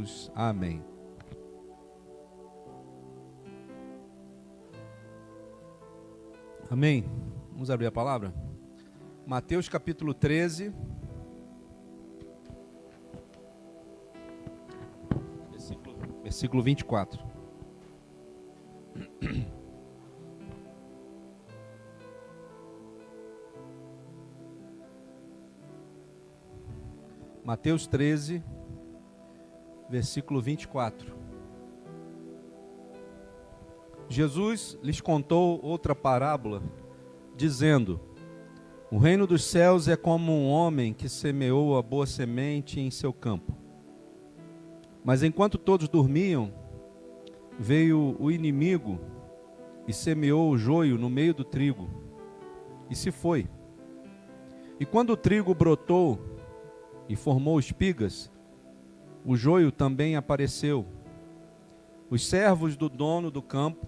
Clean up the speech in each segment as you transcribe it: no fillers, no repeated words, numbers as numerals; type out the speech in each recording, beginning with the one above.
Jesus. Amém. Amém. Vamos abrir a palavra? Mateus capítulo 13. Versículo 24. Mateus 13, versículo 24. Jesus lhes contou outra parábola, dizendo: o reino dos céus é como um homem que semeou a boa semente em seu campo. Mas enquanto todos dormiam, veio o inimigo e semeou o joio no meio do trigo, e se foi. E quando o trigo brotou e formou espigas, o joio também apareceu. Os servos do dono do campo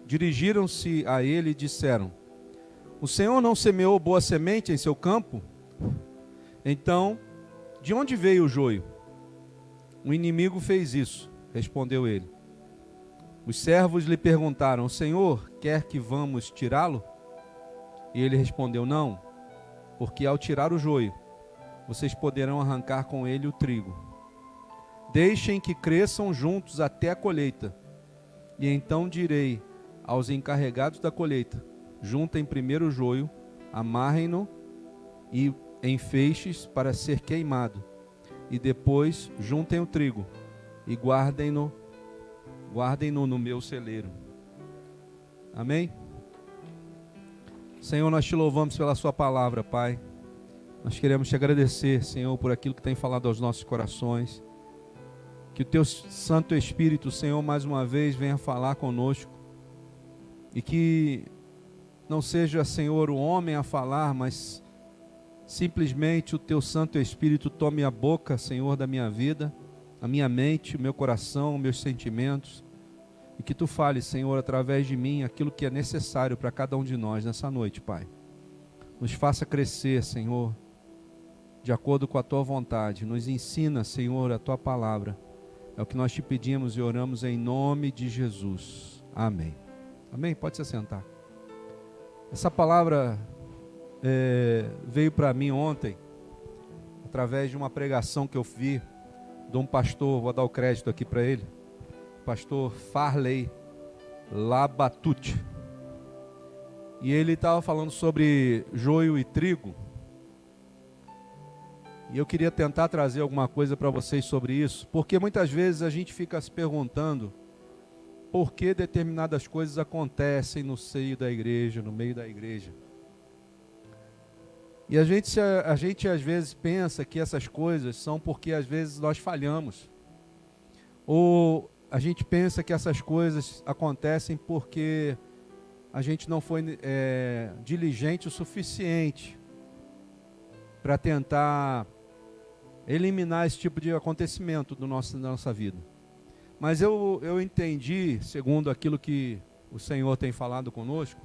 dirigiram-se a ele e disseram: o Senhor não semeou boa semente em seu campo? Então, de onde veio o joio? O inimigo fez isso, respondeu ele. Os servos lhe perguntaram: o Senhor quer que vamos tirá-lo? E ele respondeu: não, porque ao tirar o joio, vocês poderão arrancar com ele o trigo. Deixem que cresçam juntos até a colheita, e então direi aos encarregados da colheita: juntem primeiro o joio, amarrem-no em feixes para ser queimado, e depois juntem o trigo e guardem-no no meu celeiro. Amém? Senhor, nós te louvamos pela sua palavra, Pai. Nós queremos te agradecer, Senhor, por aquilo que tem falado aos nossos corações. Que o teu Santo Espírito, Senhor, mais uma vez venha falar conosco. E que não seja, Senhor, o homem a falar, mas simplesmente o teu Santo Espírito tome a boca, Senhor, da minha vida, a minha mente, o meu coração, meus sentimentos. E que tu fales, Senhor, através de mim, aquilo que é necessário para cada um de nós nessa noite, Pai. Nos faça crescer, Senhor, de acordo com a tua vontade. Nos ensina, Senhor, a tua palavra. É o que nós te pedimos e oramos em nome de Jesus. Amém. Amém? Pode se assentar. Essa palavra veio para mim ontem, através de uma pregação que eu vi de um pastor, vou dar o crédito aqui para ele, pastor Farley Labatut. E ele estava falando sobre joio e trigo. E eu queria tentar trazer alguma coisa para vocês sobre isso, porque muitas vezes a gente fica se perguntando por que determinadas coisas acontecem no seio da igreja, no meio da igreja. E a gente às vezes pensa que essas coisas são porque às vezes nós falhamos. Ou a gente pensa que essas coisas acontecem porque a gente não foi diligente o suficiente para tentar eliminar esse tipo de acontecimento da nossa vida. Mas eu entendi, segundo aquilo que o Senhor tem falado conosco,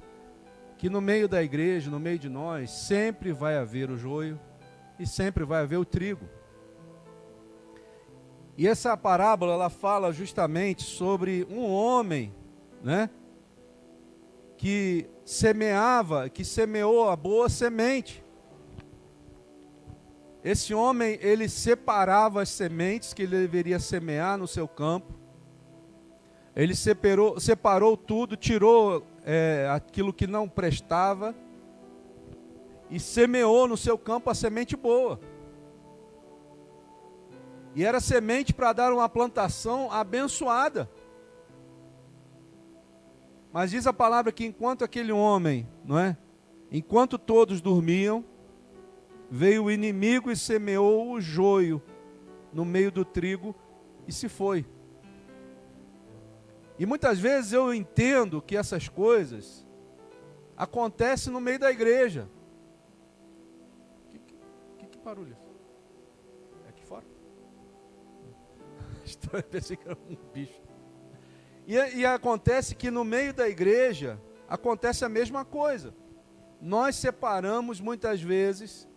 que no meio da igreja, no meio de nós, sempre vai haver o joio e sempre vai haver o trigo. E essa parábola, ela fala justamente sobre um homem, né, que semeou a boa semente. Esse homem, ele separava as sementes que ele deveria semear no seu campo. Ele separou tudo, tirou aquilo que não prestava e semeou no seu campo a semente boa. E era semente para dar uma plantação abençoada. Mas diz a palavra que enquanto aquele homem, enquanto todos dormiam, veio o inimigo e semeou o joio no meio do trigo e se foi. E muitas vezes eu entendo que essas coisas acontecem no meio da igreja. Que barulho? É aqui fora? Eu pensei que era um bicho. E acontece que no meio da igreja acontece a mesma coisa. Nós separamos muitas vezes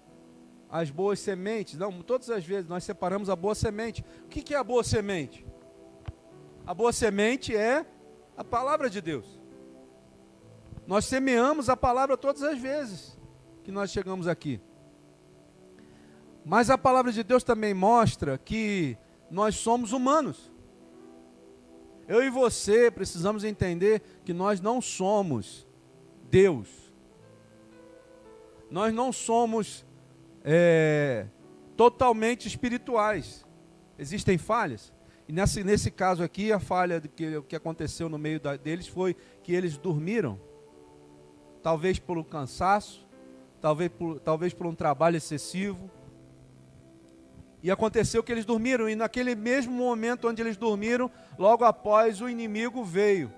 as boas sementes. Não, todas as vezes nós separamos a boa semente. O que é a boa semente? A boa semente é a palavra de Deus. Nós semeamos a palavra todas as vezes que nós chegamos aqui. Mas a palavra de Deus também mostra que nós somos humanos. Eu e você precisamos entender que nós não somos Deus. Nós não somos totalmente espirituais. Existem falhas. E nesse caso aqui, a falha que aconteceu no meio deles foi que eles dormiram. Talvez pelo cansaço, talvez por um trabalho excessivo. E aconteceu que eles dormiram, e naquele mesmo momento onde eles dormiram, logo após o inimigo veio.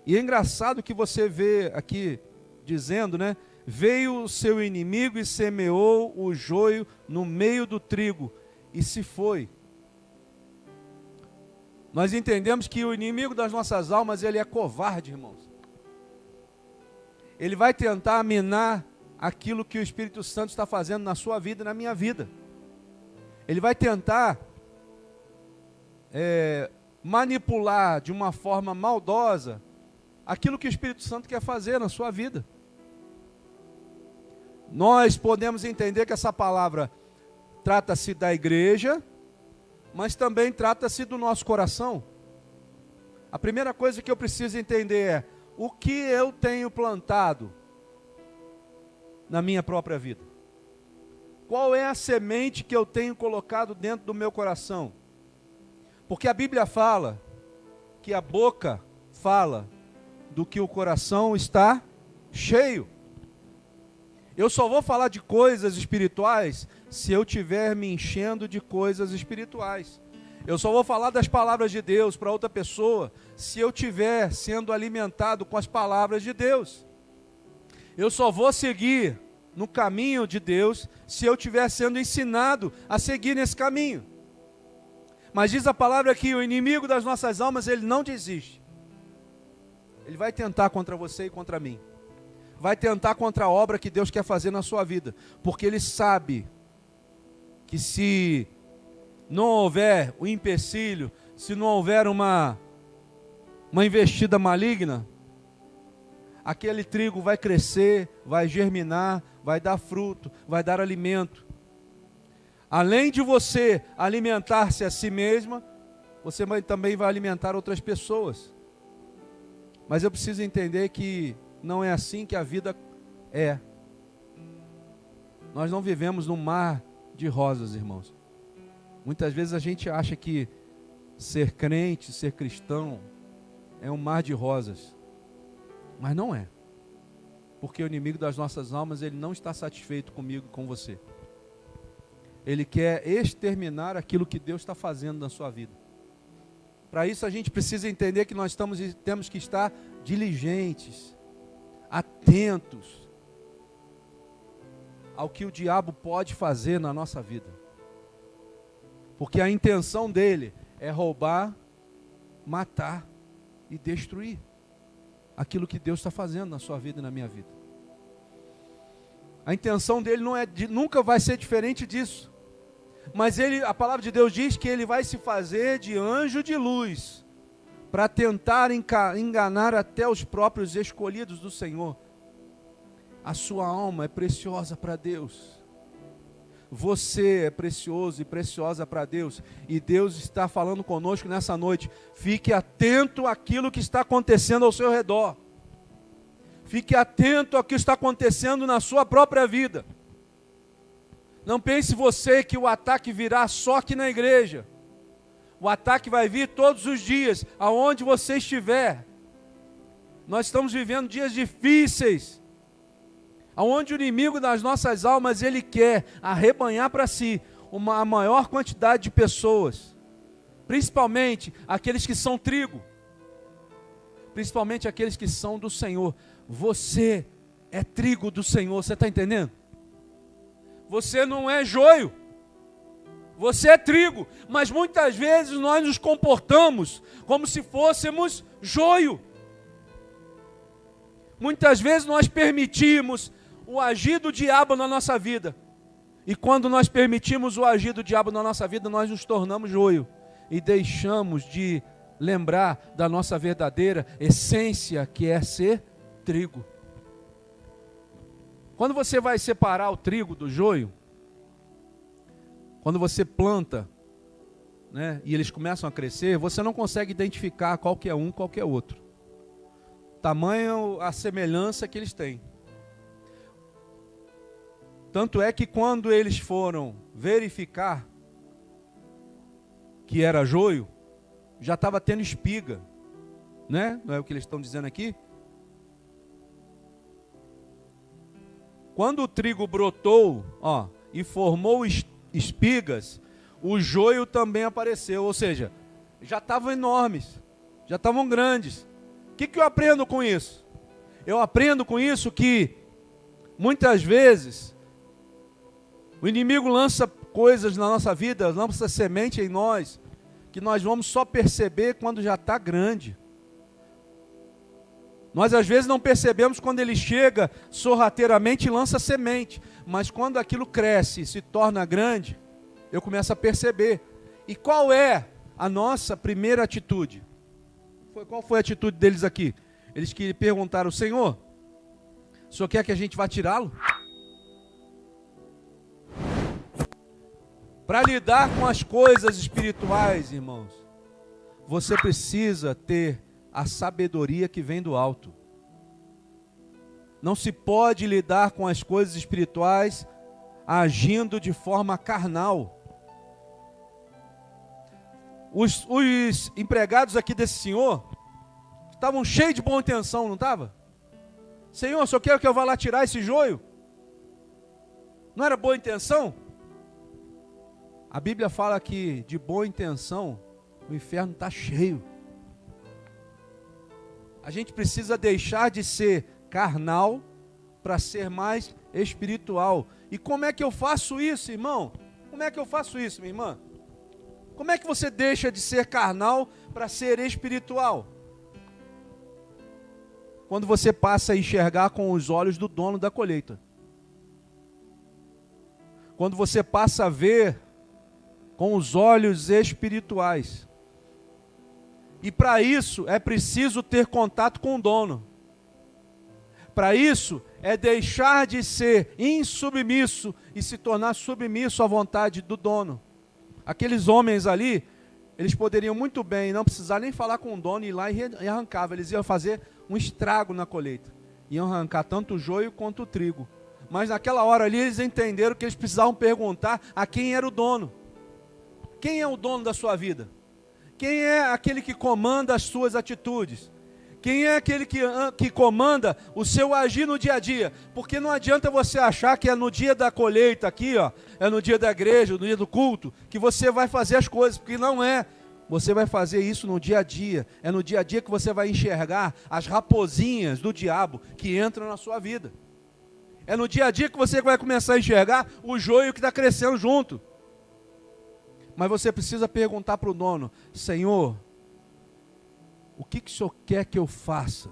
E é engraçado que você vê aqui dizendo, né? Veio o seu inimigo e semeou o joio no meio do trigo, e se foi. Nós entendemos que o inimigo das nossas almas, ele é covarde, irmãos. Ele vai tentar minar aquilo que o Espírito Santo está fazendo na sua vida e na minha vida. Ele vai tentar manipular de uma forma maldosa aquilo que o Espírito Santo quer fazer na sua vida. Nós podemos entender que essa palavra trata-se da igreja, mas também trata-se do nosso coração. A primeira coisa que eu preciso entender é o que eu tenho plantado na minha própria vida. Qual é a semente que eu tenho colocado dentro do meu coração? Porque a Bíblia fala que a boca fala do que o coração está cheio. Eu só vou falar de coisas espirituais se eu estiver me enchendo de coisas espirituais. Eu só vou falar das palavras de Deus para outra pessoa se eu estiver sendo alimentado com as palavras de Deus. Eu só vou seguir no caminho de Deus se eu estiver sendo ensinado a seguir nesse caminho. Mas diz a palavra que o inimigo das nossas almas, ele não desiste. Ele vai tentar contra você e contra mim. Vai tentar contra a obra que Deus quer fazer na sua vida. Porque ele sabe que se não houver o empecilho, se não houver uma investida maligna, aquele trigo vai crescer, vai germinar, vai dar fruto, vai dar alimento. Além de você alimentar-se a si mesma, você também vai alimentar outras pessoas. Mas eu preciso entender que não é assim que a vida é. Nós não vivemos num mar de rosas, irmãos. Muitas vezes a gente acha que ser crente, ser cristão, é um mar de rosas. Mas não é. Porque o inimigo das nossas almas, ele não está satisfeito comigo e com você. Ele quer exterminar aquilo que Deus está fazendo na sua vida. Para isso a gente precisa entender que nós temos que estar diligentes, atentos ao que o diabo pode fazer na nossa vida. Porque a intenção dele é roubar, matar e destruir aquilo que Deus está fazendo na sua vida e na minha vida. A intenção dele nunca vai ser diferente disso. Mas a palavra de Deus diz que ele vai se fazer de anjo de luz para tentar enganar até os próprios escolhidos do Senhor. A sua alma é preciosa para Deus. Você é precioso e preciosa para Deus. E Deus está falando conosco nessa noite. Fique atento àquilo que está acontecendo ao seu redor. Fique atento ao que está acontecendo na sua própria vida. Não pense você que o ataque virá só aqui na igreja. O ataque vai vir todos os dias, aonde você estiver. Nós estamos vivendo dias difíceis, aonde o inimigo das nossas almas, ele quer arrebanhar para si a maior quantidade de pessoas, principalmente aqueles que são trigo, principalmente aqueles que são do Senhor. Você é trigo do Senhor, você está entendendo? Você não é joio, você é trigo, mas muitas vezes nós nos comportamos como se fôssemos joio. Muitas vezes nós permitimos o agir do diabo na nossa vida. E quando nós permitimos o agir do diabo na nossa vida, nós nos tornamos joio e deixamos de lembrar da nossa verdadeira essência, que é ser trigo. Quando você vai separar o trigo do joio, quando você planta, né, e eles começam a crescer, você não consegue identificar qual que é um, qual que é outro. Tamanho a semelhança que eles têm. Tanto é que quando eles foram verificar que era joio, já estava tendo espiga, né? Não é o que eles estão dizendo aqui? Quando o trigo brotou, ó, e formou espigas, o joio também apareceu, ou seja, já estavam enormes, já estavam grandes. O que eu aprendo com isso? Eu aprendo com isso que muitas vezes o inimigo lança coisas na nossa vida, lança semente em nós, que nós vamos só perceber quando já está grande. Nós às vezes não percebemos quando ele chega sorrateiramente e lança semente, mas quando aquilo cresce e se torna grande, eu começo a perceber. E qual é a nossa primeira atitude? Qual foi a atitude deles aqui? Eles que perguntaram: Senhor, o Senhor quer que a gente vá tirá-lo? Para lidar com as coisas espirituais, irmãos, você precisa ter a sabedoria que vem do alto. Não se pode lidar com as coisas espirituais agindo de forma carnal. Os empregados aqui desse senhor estavam cheios de boa intenção, não estava? Senhor, só quero que eu vá lá tirar esse joio? Não era boa intenção? A Bíblia fala que de boa intenção o inferno está cheio. A gente precisa deixar de ser carnal para ser mais espiritual. E como é que eu faço isso, irmão? Como é que eu faço isso, minha irmã? Como é que você deixa de ser carnal para ser espiritual? Quando você passa a enxergar com os olhos do dono da colheita. Quando você passa a ver com os olhos espirituais. E para isso é preciso ter contato com o dono. Para isso é deixar de ser insubmisso e se tornar submisso à vontade do dono. Aqueles homens ali, eles poderiam muito bem não precisar nem falar com o dono, ir lá e arrancava. Eles iam fazer um estrago na colheita. Iam arrancar tanto o joio quanto o trigo. Mas naquela hora ali eles entenderam que eles precisavam perguntar a quem era o dono. Quem é o dono da sua vida? Quem é aquele que comanda as suas atitudes? Quem é aquele que comanda o seu agir no dia a dia? Porque não adianta você achar que é no dia da colheita aqui, ó, é no dia da igreja, no dia do culto, que você vai fazer as coisas, porque não é. Você vai fazer isso no dia a dia. É no dia a dia que você vai enxergar as raposinhas do diabo que entram na sua vida. É no dia a dia que você vai começar a enxergar o joio que está crescendo junto. Mas você precisa perguntar para o dono: Senhor, o que o Senhor quer que eu faça?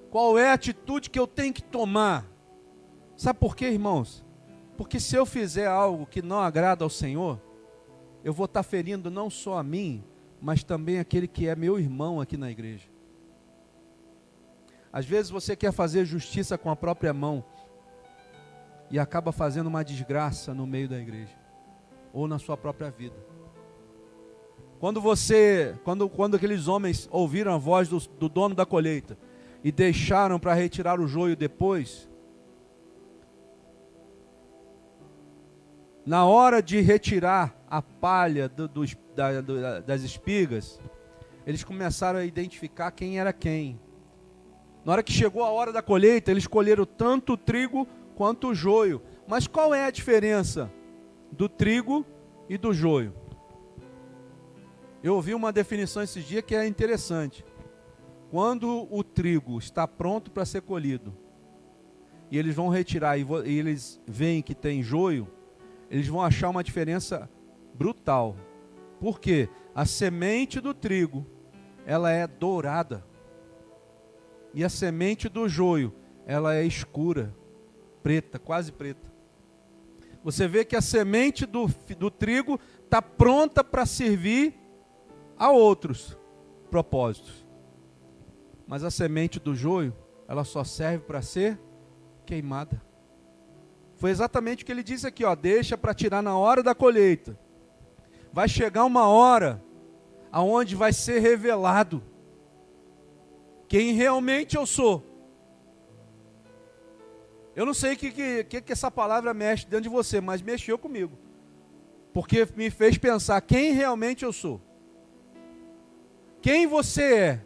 Qual é a atitude que eu tenho que tomar? Sabe por quê, irmãos? Porque se eu fizer algo que não agrada ao Senhor, eu vou estar ferindo não só a mim, mas também aquele que é meu irmão aqui na igreja. Às vezes você quer fazer justiça com a própria mão e acaba fazendo uma desgraça no meio da igreja ou na sua própria vida. Quando aqueles homens ouviram a voz do dono da colheita e deixaram para retirar o joio depois, na hora de retirar a palha das espigas, eles começaram a identificar quem era quem. Na hora que chegou a hora da colheita, eles colheram tanto o trigo quanto o joio. Mas qual é a diferença do trigo e do joio? Eu ouvi uma definição esses dias que é interessante. Quando o trigo está pronto para ser colhido, e eles vão retirar e eles veem que tem joio, eles vão achar uma diferença brutal. Por quê? A semente do trigo, ela é dourada. E a semente do joio, ela é escura, preta, quase preta. Você vê que a semente do trigo está pronta para servir a outros propósitos. Mas a semente do joio, ela só serve para ser queimada. Foi exatamente o que ele disse aqui, ó, deixa para tirar na hora da colheita. Vai chegar uma hora aonde vai ser revelado quem realmente eu sou. Eu não sei o que essa palavra mexe dentro de você, mas mexeu comigo. Porque me fez pensar quem realmente eu sou. Quem você é?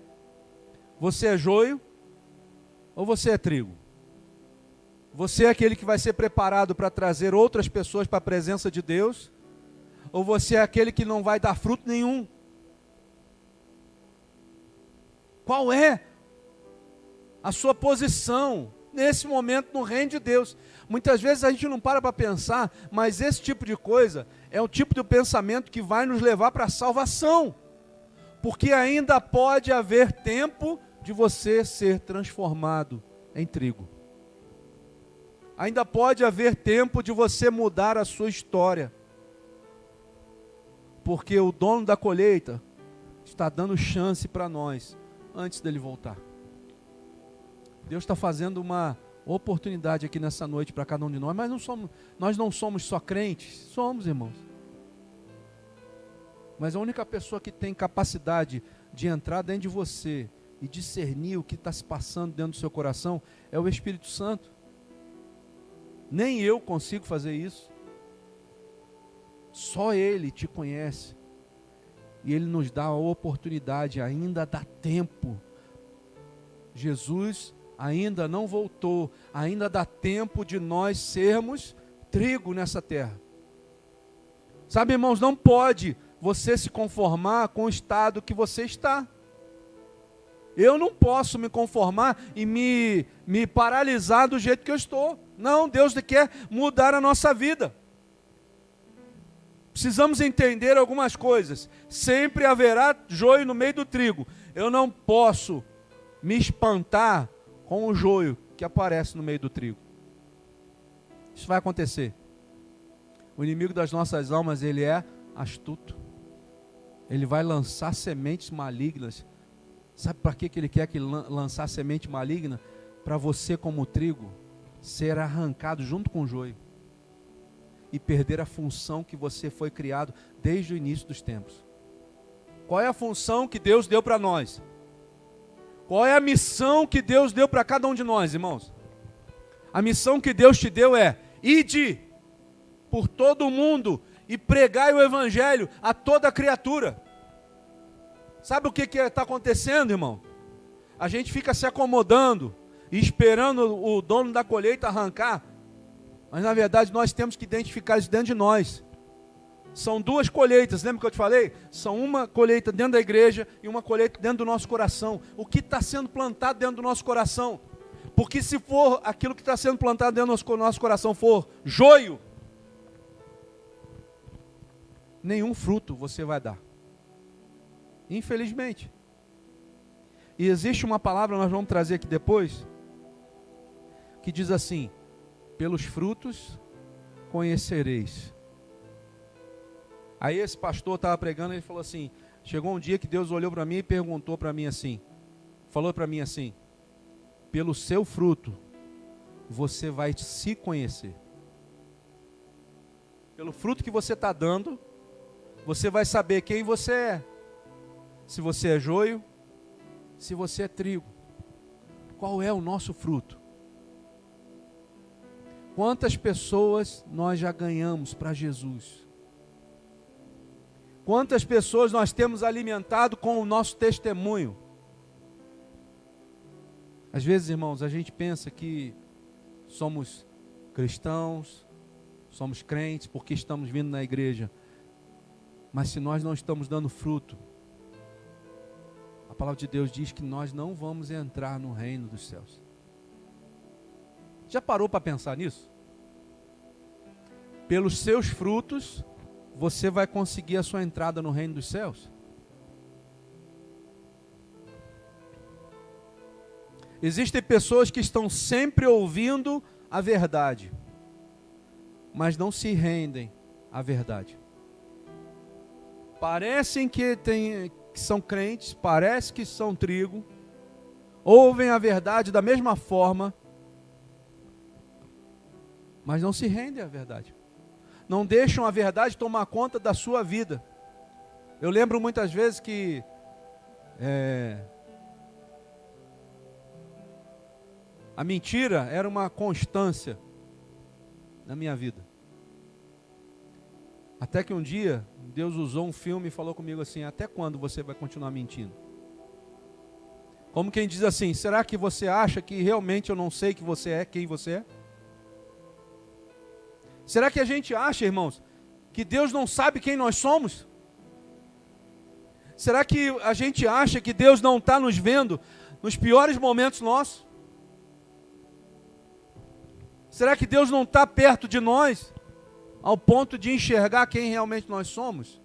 Você é joio ou você é trigo? Você é aquele que vai ser preparado para trazer outras pessoas para a presença de Deus? Ou você é aquele que não vai dar fruto nenhum? Qual é a sua posição nesse momento no reino de Deus? Muitas vezes a gente não para pensar, mas esse tipo de coisa é o tipo de pensamento que vai nos levar para a salvação. Porque ainda pode haver tempo de você ser transformado em trigo. Ainda pode haver tempo de você mudar a sua história. Porque o dono da colheita está dando chance para nós antes dele voltar. Deus está fazendo uma oportunidade aqui nessa noite para cada um de nós, mas nós não somos só crentes, somos, irmãos. Mas a única pessoa que tem capacidade de entrar dentro de você e discernir o que está se passando dentro do seu coração é o Espírito Santo. Nem eu consigo fazer isso. Só Ele te conhece. E Ele nos dá a oportunidade, ainda dá tempo. Jesus ainda não voltou, ainda dá tempo de nós sermos trigo nessa terra. Sabe, irmãos, não pode você se conformar com o estado que você está. Eu não posso me conformar e me paralisar do jeito que eu estou. Não, Deus quer mudar a nossa vida. Precisamos entender algumas coisas. Sempre haverá joio no meio do trigo. Eu não posso me espantar com o joio que aparece no meio do trigo. Isso vai acontecer. O inimigo das nossas almas, ele é astuto. Ele vai lançar sementes malignas. Sabe para que ele quer que lançar semente maligna? Para você, como trigo, ser arrancado junto com o joio. E perder a função que você foi criado desde o início dos tempos. Qual é a função que Deus deu para nós? Qual é a missão que Deus deu para cada um de nós, irmãos? A missão que Deus te deu é: ide por todo o mundo e pregai o evangelho a toda criatura. Sabe o que está acontecendo, irmão? A gente fica se acomodando e esperando o dono da colheita arrancar. Mas na verdade nós temos que identificar isso dentro de nós. São duas colheitas, lembra que eu te falei? São uma colheita dentro da igreja e uma colheita dentro do nosso coração. O que está sendo plantado dentro do nosso coração? Porque se for aquilo que está sendo plantado dentro do nosso coração for joio, nenhum fruto você vai dar. Infelizmente. E existe uma palavra, nós vamos trazer aqui depois, que diz assim: pelos frutos conhecereis. Aí esse pastor estava pregando e ele falou assim, chegou um dia que Deus olhou para mim e perguntou para mim assim, falou para mim assim: pelo seu fruto você vai se conhecer. Pelo fruto que você está dando, você vai saber quem você é. Se você é joio, se você é trigo. Qual é o nosso fruto? Quantas pessoas nós já ganhamos para Jesus? Quantas pessoas nós temos alimentado com o nosso testemunho? Às vezes, irmãos, a gente pensa que somos cristãos, somos crentes porque estamos vindo na igreja. Mas se nós não estamos dando fruto, a palavra de Deus diz que nós não vamos entrar no reino dos céus. Já parou para pensar nisso? Pelos seus frutos, você vai conseguir a sua entrada no reino dos céus? Existem pessoas que estão sempre ouvindo a verdade, mas não se rendem à verdade. Parecem que são crentes, parece que são trigo, ouvem a verdade da mesma forma, mas não se rendem à verdade. Não deixam a verdade tomar conta da sua vida. Eu lembro muitas vezes que a mentira era uma constância na minha vida. Até que um dia, Deus usou um filme e falou comigo assim: até quando você vai continuar mentindo? Como quem diz assim: será que você acha que realmente eu não sei que você é quem você é? Será que a gente acha, irmãos, que Deus não sabe quem nós somos? Será que a gente acha que Deus não está nos vendo nos piores momentos nossos? Será que Deus não está perto de nós, ao ponto de enxergar quem realmente nós somos?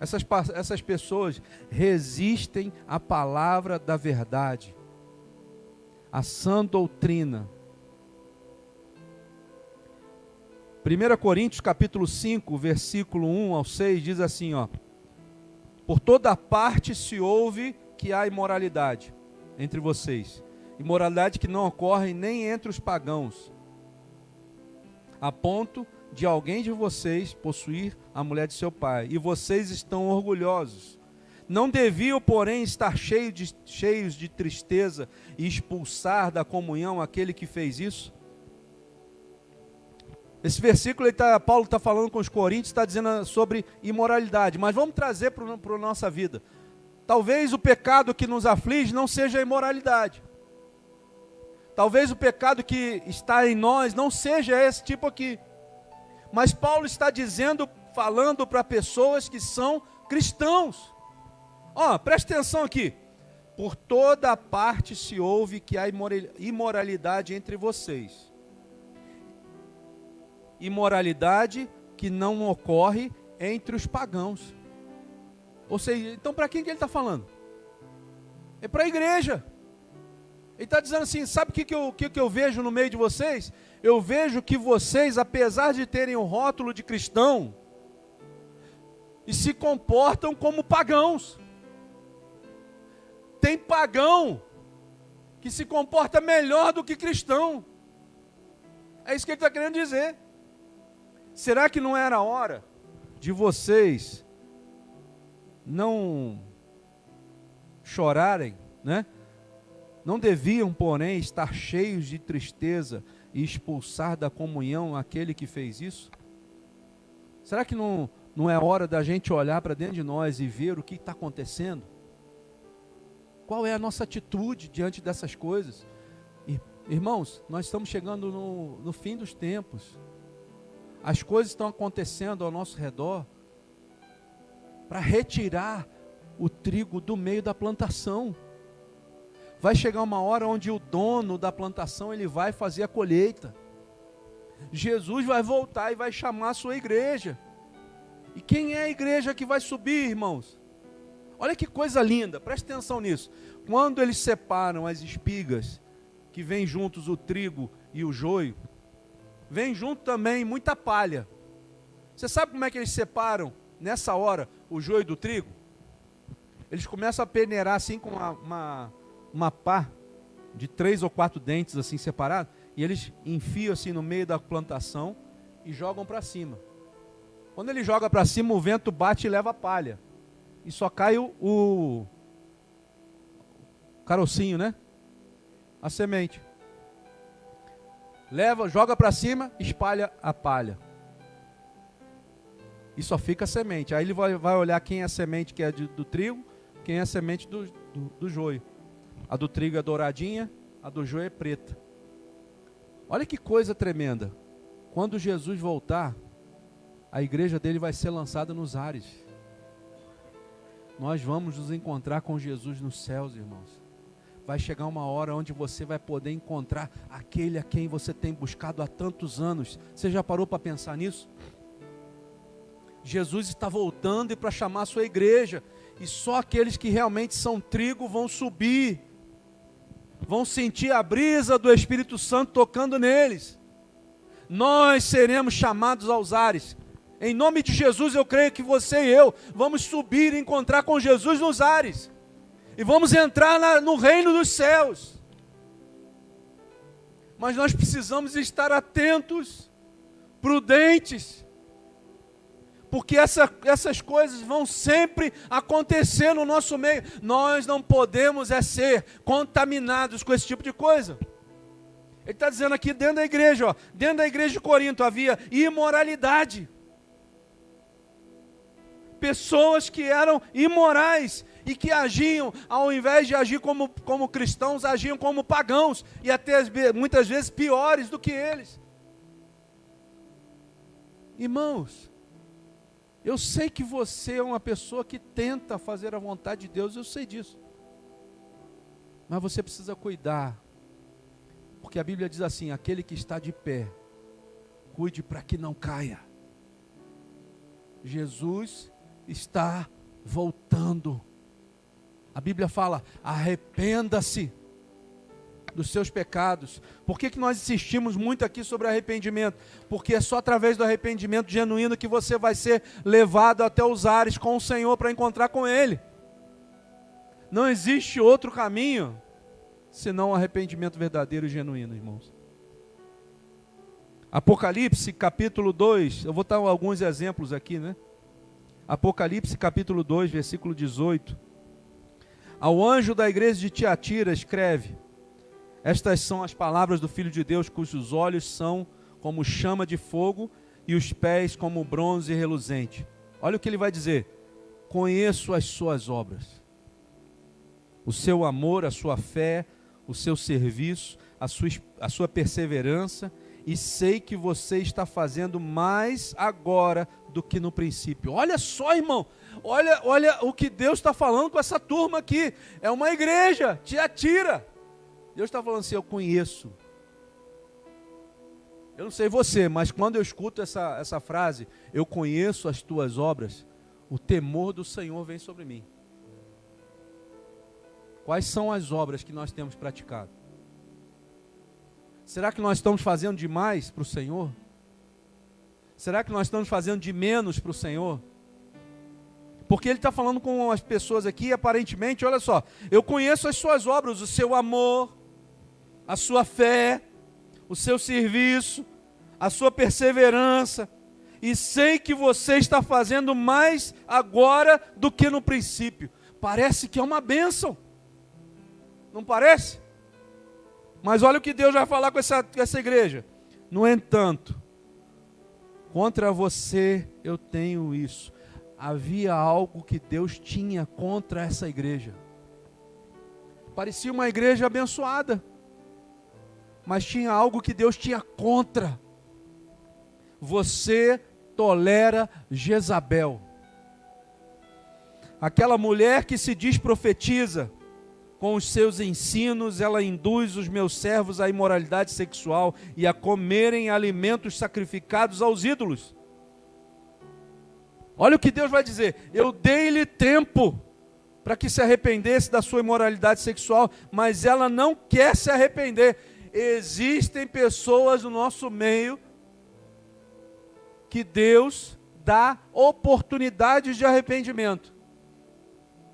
Essas pessoas resistem à palavra da verdade, à sã doutrina. 1 Coríntios capítulo 5, versículo 1 ao 6, diz assim, ó: por toda parte se ouve que há imoralidade entre vocês, imoralidade que não ocorre nem entre os pagãos, a ponto de alguém de vocês possuir a mulher de seu pai, e vocês estão orgulhosos. Não deviam, porém, estar cheios de tristeza e expulsar da comunhão aquele que fez isso? Esse versículo, Paulo está falando com os coríntios, está dizendo sobre imoralidade, mas vamos trazer para a nossa vida. Talvez o pecado que nos aflige não seja a imoralidade. Talvez o pecado que está em nós não seja esse tipo aqui. Mas Paulo está dizendo, falando para pessoas que são cristãos. Ó, presta atenção aqui. Por toda parte se ouve que há imoralidade entre vocês. Imoralidade que não ocorre entre os pagãos. Ou seja, então para quem que ele está falando? É para a igreja. Ele está dizendo assim: sabe o que eu vejo no meio de vocês? Eu vejo que vocês, apesar de terem o rótulo de cristão, e se comportam como pagãos. Tem pagão que se comporta melhor do que cristão. É isso que ele está querendo dizer. Será que não era a hora de vocês não chorarem, né? Não deviam, porém, estar cheios de tristeza e expulsar da comunhão aquele que fez isso? Será que não é hora da gente olhar para dentro de nós e ver o que está acontecendo? Qual é a nossa atitude diante dessas coisas? Irmãos, nós estamos chegando no fim dos tempos. As coisas estão acontecendo ao nosso redor para retirar o trigo do meio da plantação. Vai chegar uma hora onde o dono da plantação ele vai fazer a colheita. Jesus vai voltar e vai chamar a sua igreja. E quem é a igreja que vai subir, irmãos? Olha que coisa linda, preste atenção nisso. Quando eles separam as espigas, que vem juntos o trigo e o joio, vem junto também muita palha. Você sabe como é que eles separam, nessa hora, o joio do trigo? Eles começam a peneirar assim com uma pá de 3 ou 4 dentes assim separados, e eles enfiam assim no meio da plantação e jogam para cima. Quando ele joga para cima, o vento bate e leva a palha. E só cai o carocinho, né? A semente. Leva, joga para cima, espalha a palha. E só fica a semente. Aí ele vai olhar quem é a semente que é do trigo, quem é a semente do joio. A do trigo é douradinha, a do joio é preta. Olha que coisa tremenda. Quando Jesus voltar, a igreja dele vai ser lançada nos ares. Nós vamos nos encontrar com Jesus nos céus, irmãos. Vai chegar uma hora onde você vai poder encontrar aquele a quem você tem buscado há tantos anos. Você já parou para pensar nisso? Jesus está voltando e para chamar a sua igreja. E só aqueles que realmente são trigo vão subir. vão sentir a brisa do Espírito Santo tocando neles. Nós seremos chamados aos ares. Em nome de Jesus, eu creio que você e eu vamos subir e encontrar com Jesus nos ares. E vamos entrar no reino dos céus. Mas nós precisamos estar atentos, prudentes, porque essas coisas vão sempre acontecer no nosso meio. Nós não podemos ser contaminados com esse tipo de coisa. Ele está dizendo aqui dentro da igreja, dentro da igreja de Corinto havia imoralidade. Pessoas que eram imorais e que agiam, ao invés de agir como cristãos, agiam como pagãos e até muitas vezes piores do que eles. Irmãos, eu sei que você é uma pessoa que tenta fazer a vontade de Deus, eu sei disso. Mas você precisa cuidar, porque a Bíblia diz assim: aquele que está de pé, cuide para que não caia. Jesus está voltando. A Bíblia fala: arrependa-se dos seus pecados. Por que nós insistimos muito aqui sobre arrependimento? Porque é só através do arrependimento genuíno que você vai ser levado até os ares com o Senhor para encontrar com Ele. Não existe outro caminho senão o arrependimento verdadeiro e genuíno, irmãos. Apocalipse capítulo 2, eu vou dar alguns exemplos aqui, né? Apocalipse capítulo 2, versículo 18. Ao anjo da igreja de Tiatira escreve: estas são as palavras do Filho de Deus, cujos olhos são como chama de fogo e os pés como bronze reluzente. Olha o que ele vai dizer: conheço as suas obras, o seu amor, a sua fé, o seu serviço, a sua perseverança, e sei que você está fazendo mais agora do que no princípio. Olha só, irmão, olha o que Deus está falando com essa turma aqui. É uma igreja, Tiatira. Deus está falando assim: eu conheço. Eu não sei você, mas quando eu escuto essa frase, eu conheço as tuas obras, o temor do Senhor vem sobre mim. Quais são as obras que nós temos praticado? Será que nós estamos fazendo demais para o Senhor? Será que nós estamos fazendo de menos para o Senhor? Porque ele está falando com as pessoas aqui, aparentemente, olha só: eu conheço as suas obras, o seu amor, a sua fé, o seu serviço, a sua perseverança, e sei que você está fazendo mais agora do que no princípio. Parece que é uma bênção, não parece? Mas olha o que Deus vai falar com essa igreja: no entanto, contra você eu tenho isso. Havia algo que Deus tinha contra essa igreja. Parecia uma igreja abençoada, mas tinha algo que Deus tinha contra. Você tolera Jezabel, aquela mulher que se diz profetiza. Com os seus ensinos ela induz os meus servos à imoralidade sexual e a comerem alimentos sacrificados aos ídolos. Olha o que Deus vai dizer: eu dei-lhe tempo para que se arrependesse da sua imoralidade sexual, mas ela não quer se arrepender. Existem pessoas no nosso meio que Deus dá oportunidades de arrependimento,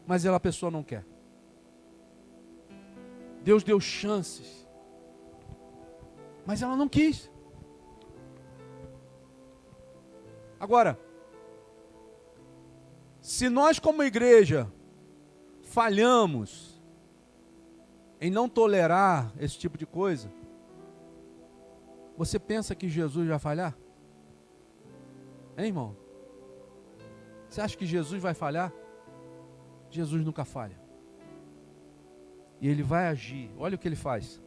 mas a pessoa não quer. Deus deu chances, mas ela não quis. Agora, se nós como igreja falhamos em não tolerar esse tipo de coisa, você pensa que Jesus vai falhar? Hein, irmão? Você acha que Jesus vai falhar? Jesus nunca falha. E Ele vai agir. Olha o que Ele faz: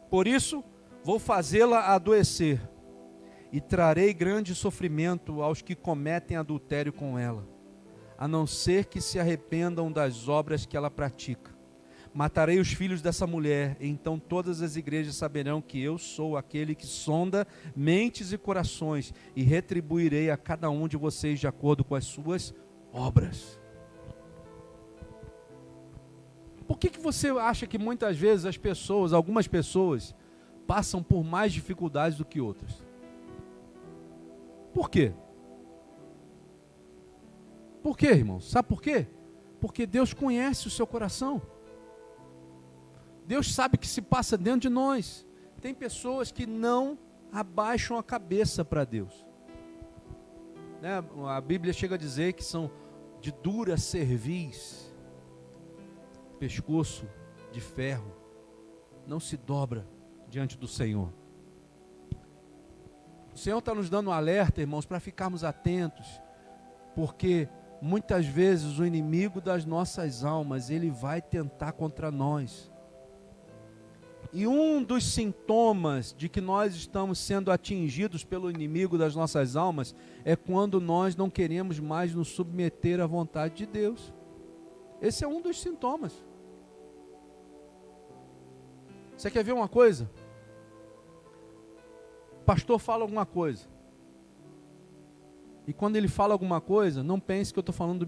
por isso vou fazê-la adoecer, e trarei grande sofrimento aos que cometem adultério com ela, a não ser que se arrependam das obras que ela pratica. Matarei os filhos dessa mulher, e então todas as igrejas saberão que eu sou aquele que sonda mentes e corações, e retribuirei a cada um de vocês de acordo com as suas obras. Por Por que você acha que muitas vezes algumas pessoas, passam por mais dificuldades do que outras? Por quê? Por quê, irmãos? Sabe por quê? Porque Deus conhece o seu coração. Deus sabe o que se passa dentro de nós. Tem pessoas que não abaixam a cabeça para Deus. Né? A Bíblia chega a dizer que são de dura cerviz, pescoço de ferro, não se dobra diante do Senhor. O Senhor está nos dando um alerta, irmãos, para ficarmos atentos, porque muitas vezes o inimigo das nossas almas, ele vai tentar contra nós. E um dos sintomas de que nós estamos sendo atingidos pelo inimigo das nossas almas é quando nós não queremos mais nos submeter à vontade de Deus. Esse é um dos sintomas. Você quer ver uma coisa? O pastor fala alguma coisa. E quando ele fala alguma coisa, não pense que eu estou falando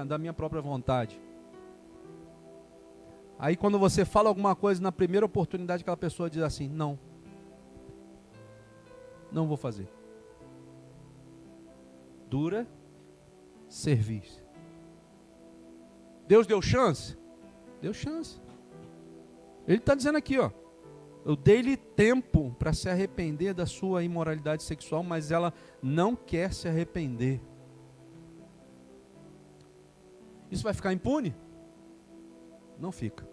da minha própria vontade. Aí quando você fala alguma coisa, na primeira oportunidade aquela pessoa diz assim, não vou fazer. Dura cerviz. Deus deu chance? Deu chance. Ele está dizendo aqui, ó, eu dei-lhe tempo para se arrepender da sua imoralidade sexual, mas ela não quer se arrepender. Isso vai ficar impune? Não fica.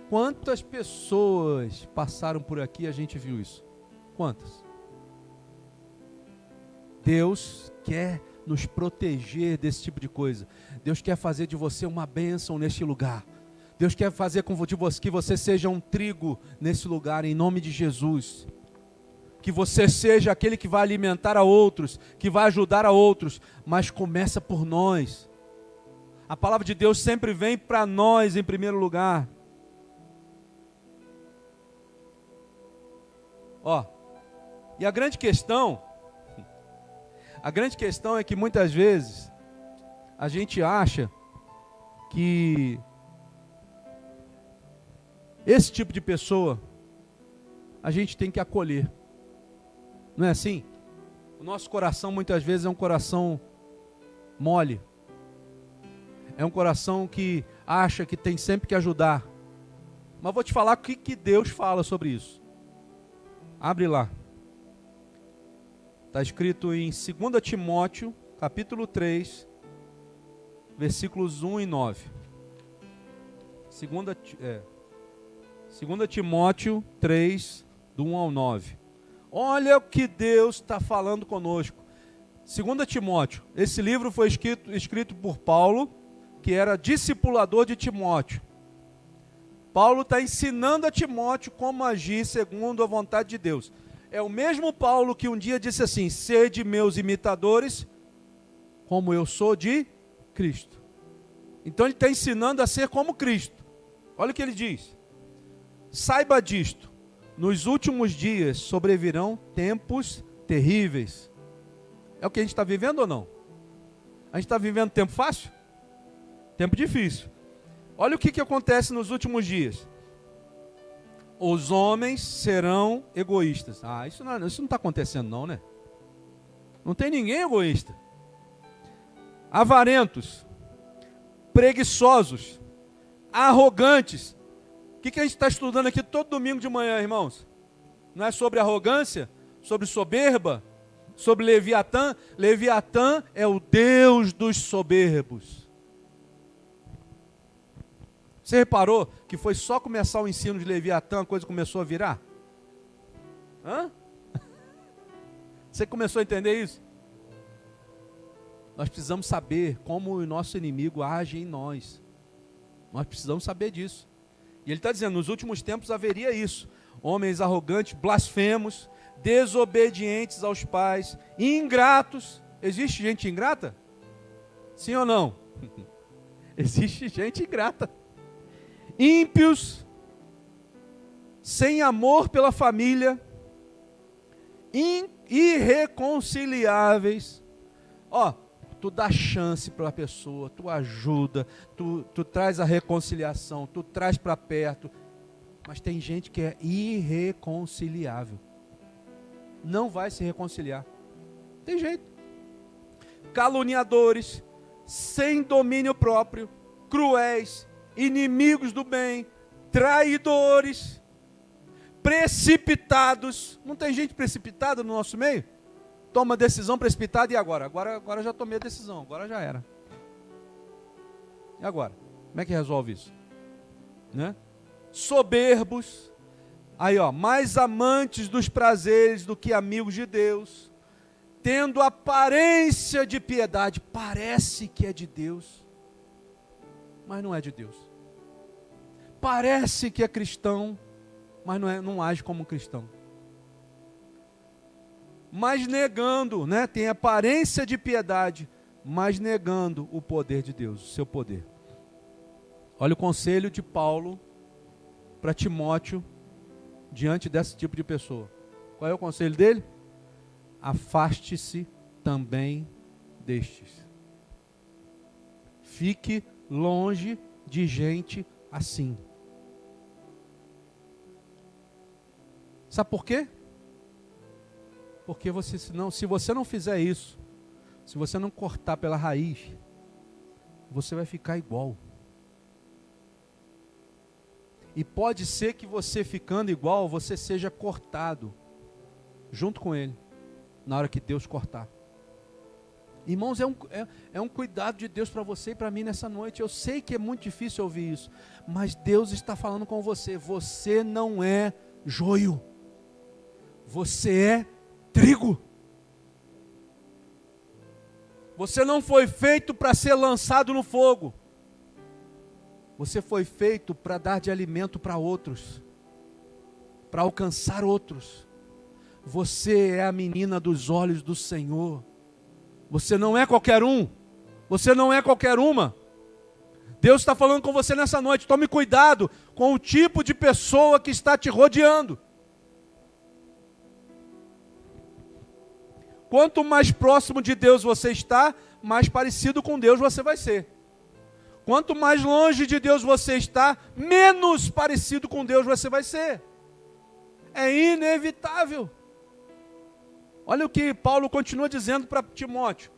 Quantas pessoas passaram por aqui e a gente viu isso? Quantas? Deus quer nos proteger desse tipo de coisa. Deus quer fazer de você uma bênção neste lugar. Deus quer fazer que você seja um trigo nesse lugar, em nome de Jesus. Que você seja aquele que vai alimentar a outros, que vai ajudar a outros, mas começa por nós. A palavra de Deus sempre vem para nós em primeiro lugar. Ó, e a grande questão é que muitas vezes a gente acha que esse tipo de pessoa a gente tem que acolher. Não é assim? O nosso coração muitas vezes é um coração mole. É um coração que acha que tem sempre que ajudar. Mas vou te falar o que Deus fala sobre isso. Abre lá. Está escrito em 2 Timóteo, capítulo 3, versículos 1 e 9. 2 Timóteo 3, do 1 ao 9. Olha o que Deus está falando conosco. 2 Timóteo, esse livro foi escrito por Paulo, que era discipulador de Timóteo. Paulo está ensinando a Timóteo como agir segundo a vontade de Deus. É o mesmo Paulo que um dia disse assim, sede meus imitadores, como eu sou de Cristo. Então ele está ensinando a ser como Cristo. Olha o que ele diz. Saiba disto, nos últimos dias sobrevirão tempos terríveis. É o que a gente está vivendo ou não? A gente está vivendo tempo fácil? Tempo difícil. Olha o que acontece nos últimos dias. Os homens serão egoístas. Isso não está acontecendo não, né? Não tem ninguém egoísta. Avarentos, preguiçosos, arrogantes. O que a gente está estudando aqui todo domingo de manhã, irmãos? Não é sobre arrogância? Sobre soberba? Sobre Leviatã? Leviatã é o Deus dos soberbos. Você reparou que foi só começar o ensino de Leviatã, a coisa começou a virar? Hã? Você começou a entender isso? Nós precisamos saber como o nosso inimigo age em nós. Nós precisamos saber disso. E ele está dizendo, nos últimos tempos haveria isso. Homens arrogantes, blasfemos, desobedientes aos pais, ingratos. Existe gente ingrata? Sim ou não? Existe gente ingrata. Ímpios, sem amor pela família, irreconciliáveis. tu dá chance para a pessoa, tu ajuda, tu traz a reconciliação, tu traz para perto. Mas tem gente que é irreconciliável. Não vai se reconciliar. Tem jeito. Caluniadores, sem domínio próprio, cruéis, inimigos do bem, traidores, precipitados. Não tem gente precipitada no nosso meio? Toma decisão precipitada e agora? Agora já tomei a decisão, agora já era. E agora? Como é que resolve isso? Né? Soberbos, aí ó, mais amantes dos prazeres do que amigos de Deus, tendo aparência de piedade, parece que é de Deus, mas não é de Deus. Parece que é cristão, mas não age como cristão. Mas negando, né, tem aparência de piedade, mas negando o poder de Deus, o seu poder. Olha o conselho de Paulo para Timóteo diante desse tipo de pessoa. Qual é o conselho dele? Afaste-se também destes. Fique longe de gente assim. Sabe por quê? Porque se você não fizer isso, se você não cortar pela raiz, você vai ficar igual. E pode ser que você ficando igual, você seja cortado junto com ele, na hora que Deus cortar. Irmãos, é um cuidado de Deus para você e para mim nessa noite. Eu sei que é muito difícil ouvir isso, mas Deus está falando com você. Você não é joio, você é trigo. Você não foi feito para ser lançado no fogo. Você foi feito para dar de alimento para outros, para alcançar outros. Você é a menina dos olhos do Senhor. Você não é qualquer um. Você não é qualquer uma. Deus está falando com você nessa noite. Tome cuidado com o tipo de pessoa que está te rodeando. Quanto mais próximo de Deus você está, mais parecido com Deus você vai ser. Quanto mais longe de Deus você está, menos parecido com Deus você vai ser. É inevitável. Olha o que Paulo continua dizendo para Timóteo,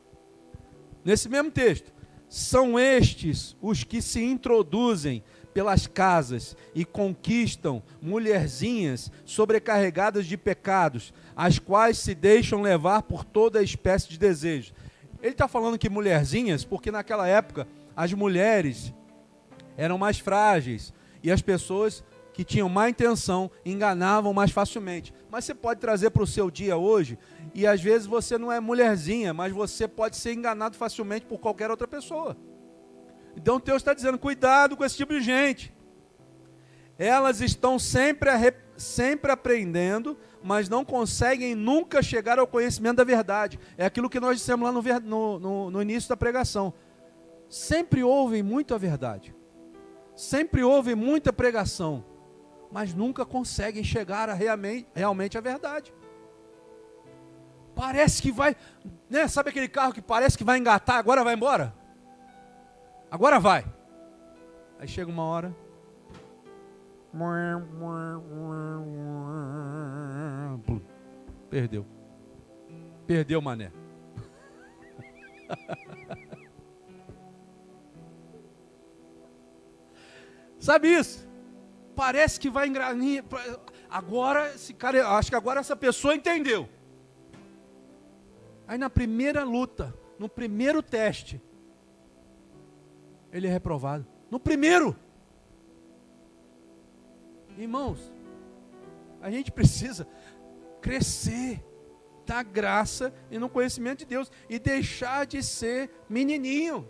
nesse mesmo texto. São estes os que se introduzem pelas casas e conquistam mulherzinhas sobrecarregadas de pecados, as quais se deixam levar por toda espécie de desejos. Ele está falando que mulherzinhas, porque naquela época as mulheres eram mais frágeis e as pessoas que tinham má intenção enganavam mais facilmente. Mas você pode trazer para o seu dia hoje e às vezes você não é mulherzinha, mas você pode ser enganado facilmente por qualquer outra pessoa. Então Deus está dizendo, cuidado com esse tipo de gente. Elas estão sempre aprendendo, mas não conseguem nunca chegar ao conhecimento da verdade. É aquilo que nós dissemos lá no início da pregação. Sempre ouvem muito a verdade. Sempre ouvem muita pregação, mas nunca conseguem chegar a realmente à verdade. Parece que vai, né? Sabe aquele carro que parece que vai engatar, agora vai embora? Agora vai. Aí chega uma hora. Perdeu. Perdeu, mané. Sabe isso? Parece que vai enganar. Agora, esse cara, acho que agora essa pessoa entendeu. Aí na primeira luta, no primeiro teste, ele é reprovado. No primeiro. Irmãos, a gente precisa crescer da graça e no conhecimento de Deus e deixar de ser menininho.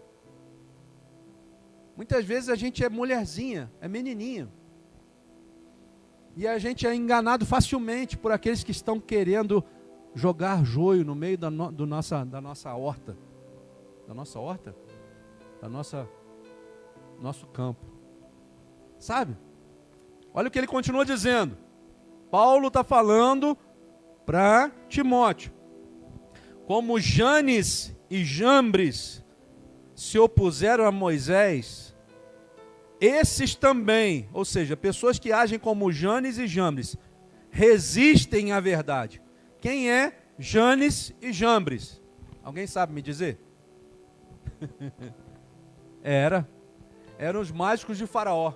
Muitas vezes a gente é mulherzinha, é menininho. E a gente é enganado facilmente por aqueles que estão querendo jogar joio no meio da nossa horta. Da nossa horta? Nosso campo. Sabe? Olha o que ele continua dizendo. Paulo está falando para Timóteo. Como Janes e Jambres se opuseram a Moisés, esses também, ou seja, pessoas que agem como Janes e Jambres, resistem à verdade. Quem é Janes e Jambres? Alguém sabe me dizer? Eram os mágicos de Faraó.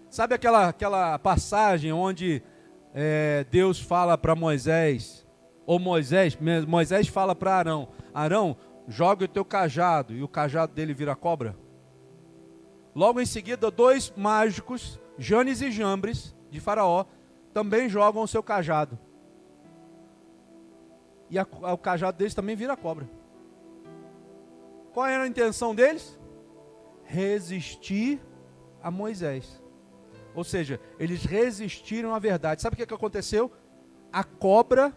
Sabe aquela passagem onde Deus fala para Moisés, ou Moisés fala para Arão, Arão, joga o teu cajado, e o cajado dele vira cobra? Logo em seguida, dois mágicos, Janes e Jambres, de Faraó, também jogam o seu cajado. E o cajado deles também vira cobra. Qual era a intenção deles? Resistir a Moisés. Ou seja, eles resistiram à verdade. Sabe o que aconteceu? A cobra,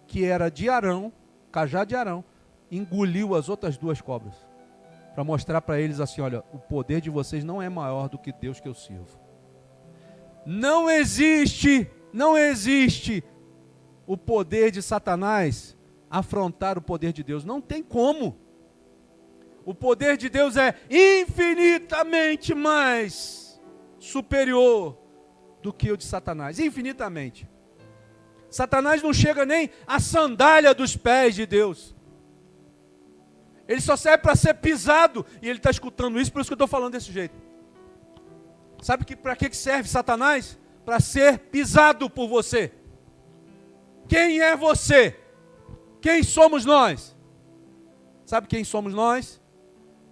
que era de Arão, cajado de Arão, engoliu as outras duas cobras. Para mostrar para eles assim, olha, o poder de vocês não é maior do que Deus que eu sirvo. Não existe o poder de Satanás afrontar o poder de Deus. Não tem como. O poder de Deus é infinitamente mais superior do que o de Satanás. Infinitamente. Satanás não chega nem à sandália dos pés de Deus. Ele só serve para ser pisado. E ele está escutando isso, por isso que eu estou falando desse jeito. Sabe para que serve Satanás? Para ser pisado por você. Quem é você? Quem somos nós? Sabe quem somos nós?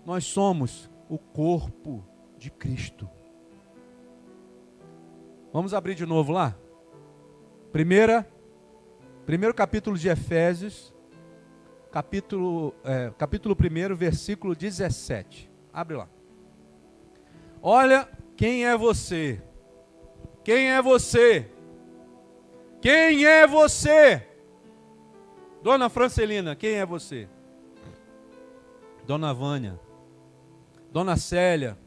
Nós somos o corpo de Cristo. Vamos abrir de novo lá? Primeiro capítulo de Efésios, capítulo 1, versículo 17. Abre lá. Olha quem é você. Quem é você? Quem é você? Dona Francelina, quem é você? Dona Vânia. Dona Célia.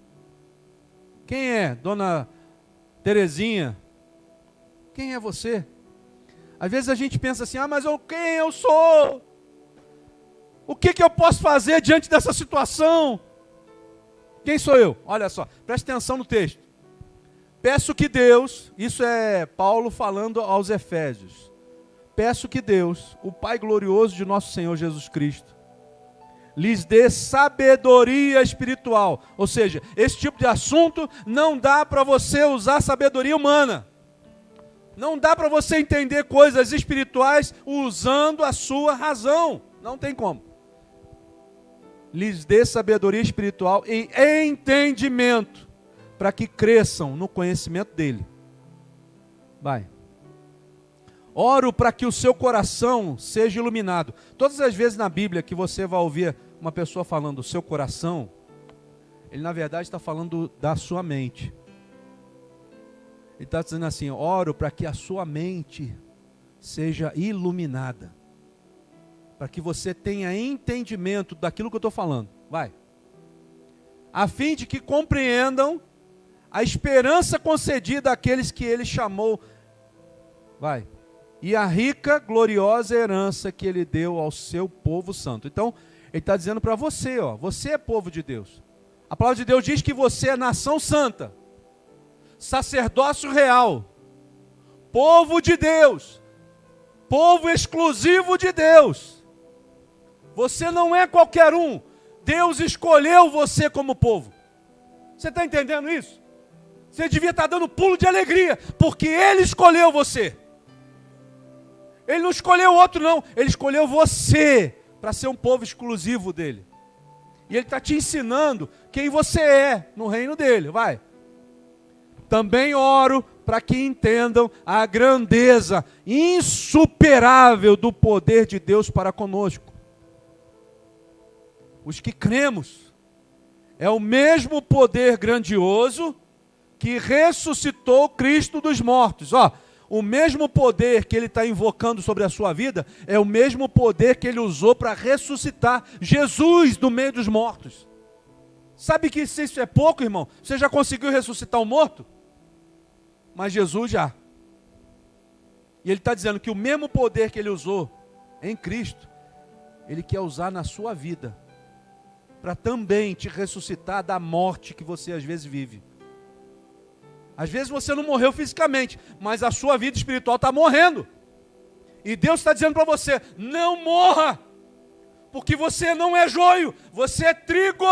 Quem é? Dona Terezinha. Quem é você? Às vezes a gente pensa assim, mas quem eu sou? O que eu posso fazer diante dessa situação? Quem sou eu? Olha só, preste atenção no texto. Peço que Deus, isso é Paulo falando aos Efésios. Peço que Deus, o Pai glorioso de nosso Senhor Jesus Cristo, lhes dê sabedoria espiritual. Ou seja, esse tipo de assunto não dá para você usar sabedoria humana. Não dá para você entender coisas espirituais usando a sua razão. Não tem como. Lhes dê sabedoria espiritual e entendimento, para que cresçam no conhecimento dele. Vai. Oro para que o seu coração seja iluminado. Todas as vezes na Bíblia que você vai ouvir uma pessoa falando do seu coração, ele na verdade está falando da sua mente. Ele está dizendo assim, oro para que a sua mente seja iluminada. Para que você tenha entendimento daquilo que eu estou falando. Vai. A fim de que compreendam a esperança concedida àqueles que ele chamou. Vai. E a rica, gloriosa herança que ele deu ao seu povo santo. Então, ele está dizendo para você, você é povo de Deus. A palavra de Deus diz que você é nação santa, sacerdócio real, povo de Deus, povo exclusivo de Deus. Você não é qualquer um. Deus escolheu você como povo. Você está entendendo isso? Você devia estar dando pulo de alegria, porque Ele escolheu você. Ele não escolheu outro não, Ele escolheu você para ser um povo exclusivo dEle. E Ele está te ensinando quem você é no reino dEle, vai. Também oro para que entendam a grandeza insuperável do poder de Deus para conosco. Os que cremos, é o mesmo poder grandioso que ressuscitou Cristo dos mortos. O mesmo poder que ele está invocando sobre a sua vida é o mesmo poder que ele usou para ressuscitar Jesus do meio dos mortos. Sabe que se isso é pouco, irmão? Você já conseguiu ressuscitar um morto? Mas Jesus já. E ele está dizendo que o mesmo poder que ele usou em Cristo Ele quer usar na sua vida, para também te ressuscitar da morte que você às vezes vive. Às vezes você não morreu fisicamente, mas a sua vida espiritual está morrendo. E Deus está dizendo para você, não morra, porque você não é joio, você é trigo.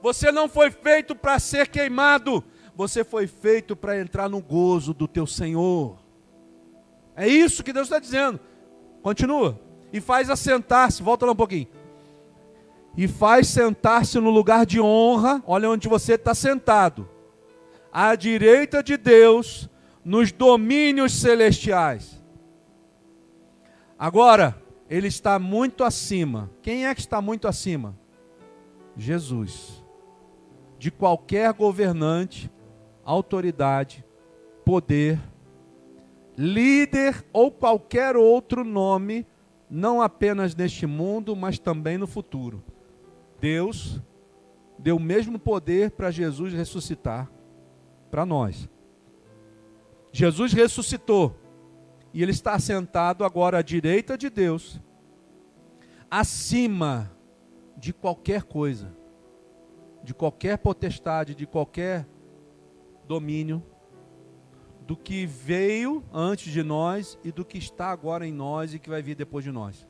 Você não foi feito para ser queimado, você foi feito para entrar no gozo do teu Senhor. É isso que Deus está dizendo. Continua. E faz assentar-se, volta lá um pouquinho. E faz sentar-se no lugar de honra, olha onde você está sentado, à direita de Deus, nos domínios celestiais. Agora, Ele está muito acima. Quem é que está muito acima? Jesus. De qualquer governante, autoridade, poder, líder ou qualquer outro nome, não apenas neste mundo, mas também no futuro. Deus deu o mesmo poder para Jesus ressuscitar para nós. Jesus ressuscitou e Ele está sentado agora à direita de Deus, acima de qualquer coisa, de qualquer potestade, de qualquer domínio, do que veio antes de nós e do que está agora em nós e que vai vir depois de nós.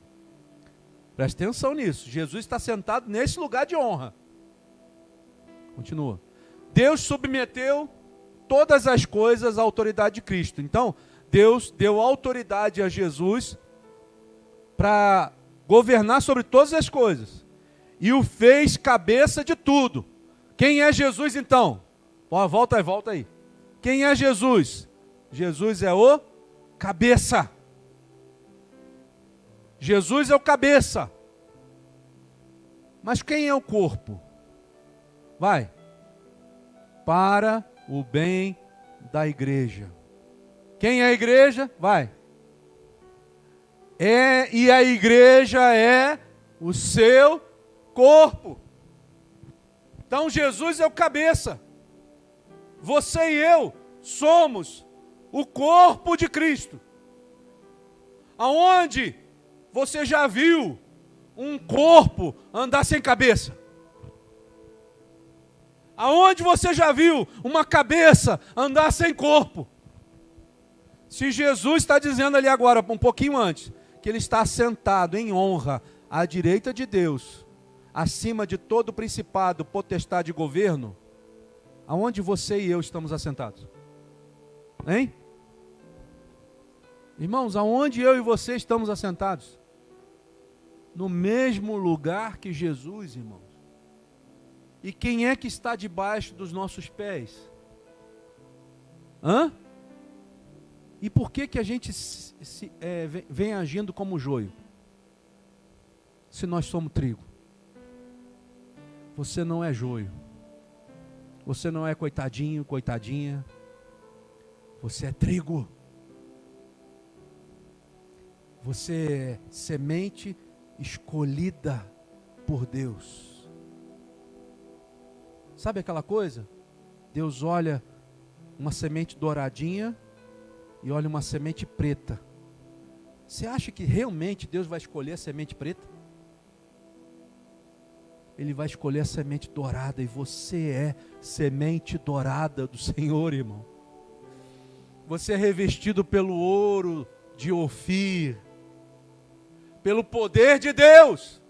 Preste atenção nisso. Jesus está sentado nesse lugar de honra. Continua. Deus submeteu todas as coisas à autoridade de Cristo. Então, Deus deu autoridade a Jesus para governar sobre todas as coisas. E o fez cabeça de tudo. Quem é Jesus então? Volta aí. Quem é Jesus? Jesus é o cabeça. Jesus é o cabeça. Mas quem é o corpo? Vai. Para o bem da igreja. Quem é a igreja? Vai. E a igreja é o seu corpo. Então Jesus é o cabeça. Você e eu somos o corpo de Cristo. Aonde você já viu um corpo andar sem cabeça? Aonde você já viu uma cabeça andar sem corpo? Se Jesus está dizendo ali agora, um pouquinho antes, que Ele está sentado em honra à direita de Deus, acima de todo principado, potestade e governo, aonde você e eu estamos assentados? Hein? Irmãos, aonde eu e você estamos assentados? No mesmo lugar que Jesus, irmãos. E quem é que está debaixo dos nossos pés? E por que a gente vem agindo como joio? Se nós somos trigo. Você não é joio. Você não é coitadinho, coitadinha. Você é trigo. Você é semente escolhida por Deus. Sabe aquela coisa? Deus olha uma semente douradinha e olha uma semente preta. Você acha que realmente Deus vai escolher a semente preta? Ele vai escolher a semente dourada, e você é semente dourada do Senhor, irmão. Você é revestido pelo ouro de Ofir, pelo poder de Deus.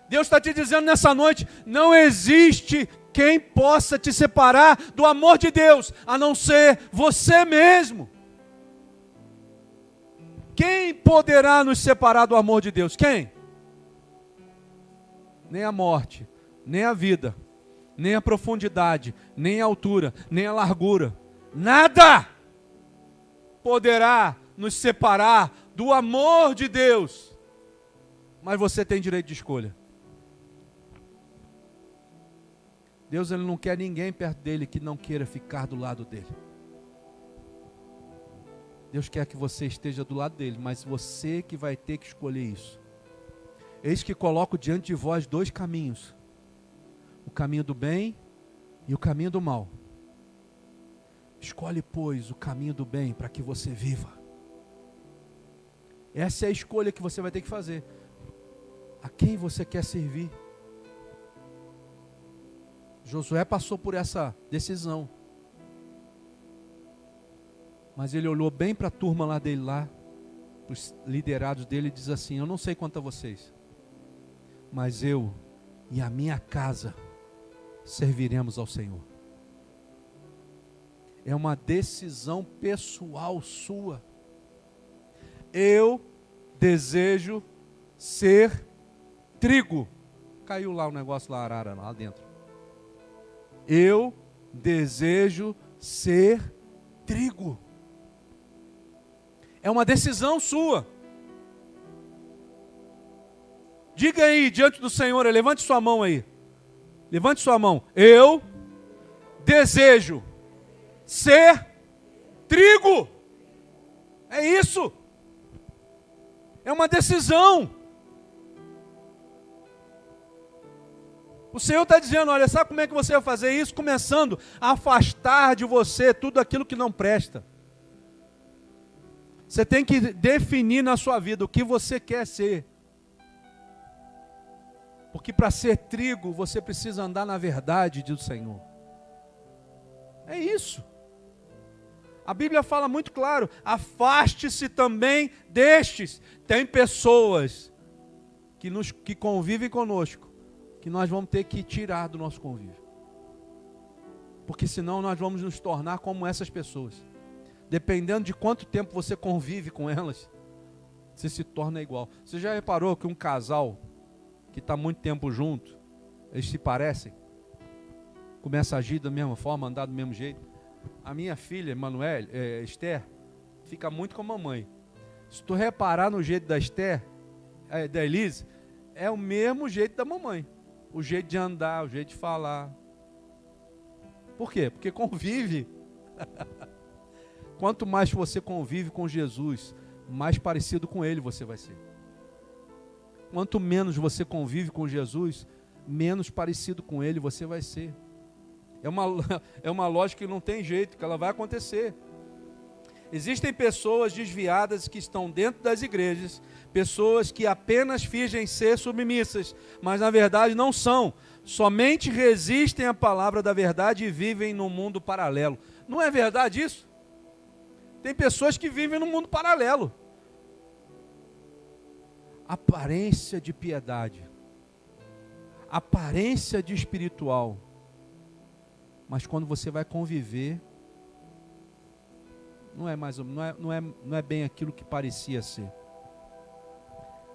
Deus está te dizendo nessa noite, não existe quem possa te separar do amor de Deus, a não ser você mesmo. Quem poderá nos separar do amor de Deus? Quem? Nem a morte, nem a vida, nem a profundidade, nem a altura, nem a largura. Nada poderá nos separar do amor de Deus. Mas você tem direito de escolha. Deus, Ele não quer ninguém perto dele que não queira ficar do lado dele. Deus quer que você esteja do lado dele, mas você que vai ter que escolher isso. Eis que coloco diante de vós dois caminhos: o caminho do bem e o caminho do mal. Escolhe, pois, o caminho do bem para que você viva. Essa é a escolha que você vai ter que fazer. A quem você quer servir? Josué passou por essa decisão. Mas ele olhou bem para a turma lá dele, os liderados dele, e diz assim: eu não sei quanto a vocês, mas eu e a minha casa serviremos ao Senhor. É uma decisão pessoal sua. Eu desejo ser trigo. Caiu lá o negócio lá, arara, lá dentro. Eu desejo ser trigo. É uma decisão sua. Diga aí diante do Senhor, levante sua mão aí. Levante sua mão. Eu desejo ser trigo. É isso. É uma decisão. O Senhor está dizendo, olha, sabe como é que você vai fazer isso? Começando a afastar de você tudo aquilo que não presta. Você tem que definir na sua vida o que você quer ser. Porque para ser trigo, você precisa andar na verdade do Senhor. É isso. A Bíblia fala muito claro, afaste-se também destes. Tem pessoas que convivem conosco, que nós vamos ter que tirar do nosso convívio. Porque senão nós vamos nos tornar como essas pessoas. Dependendo de quanto tempo você convive com elas, você se torna igual. Você já reparou que um casal que está muito tempo junto, eles se parecem? Começa a agir da mesma forma, andar do mesmo jeito. A minha filha, Esther, fica muito com a mamãe. Se tu reparar no jeito da Esther, da Elise, é o mesmo jeito da mamãe. O jeito de andar, o jeito de falar. Por quê? Porque convive. Quanto mais você convive com Jesus, mais parecido com Ele você vai ser. Quanto menos você convive com Jesus, menos parecido com Ele você vai ser. É uma lógica que não tem jeito, que ela vai acontecer. Existem pessoas desviadas que estão dentro das igrejas, pessoas que apenas fingem ser submissas, mas na verdade não são. Somente resistem à palavra da verdade e vivem num mundo paralelo. Não é verdade isso? Tem pessoas que vivem num mundo paralelo. Aparência de piedade, aparência de espiritual, mas quando você vai conviver, não é bem aquilo que parecia ser.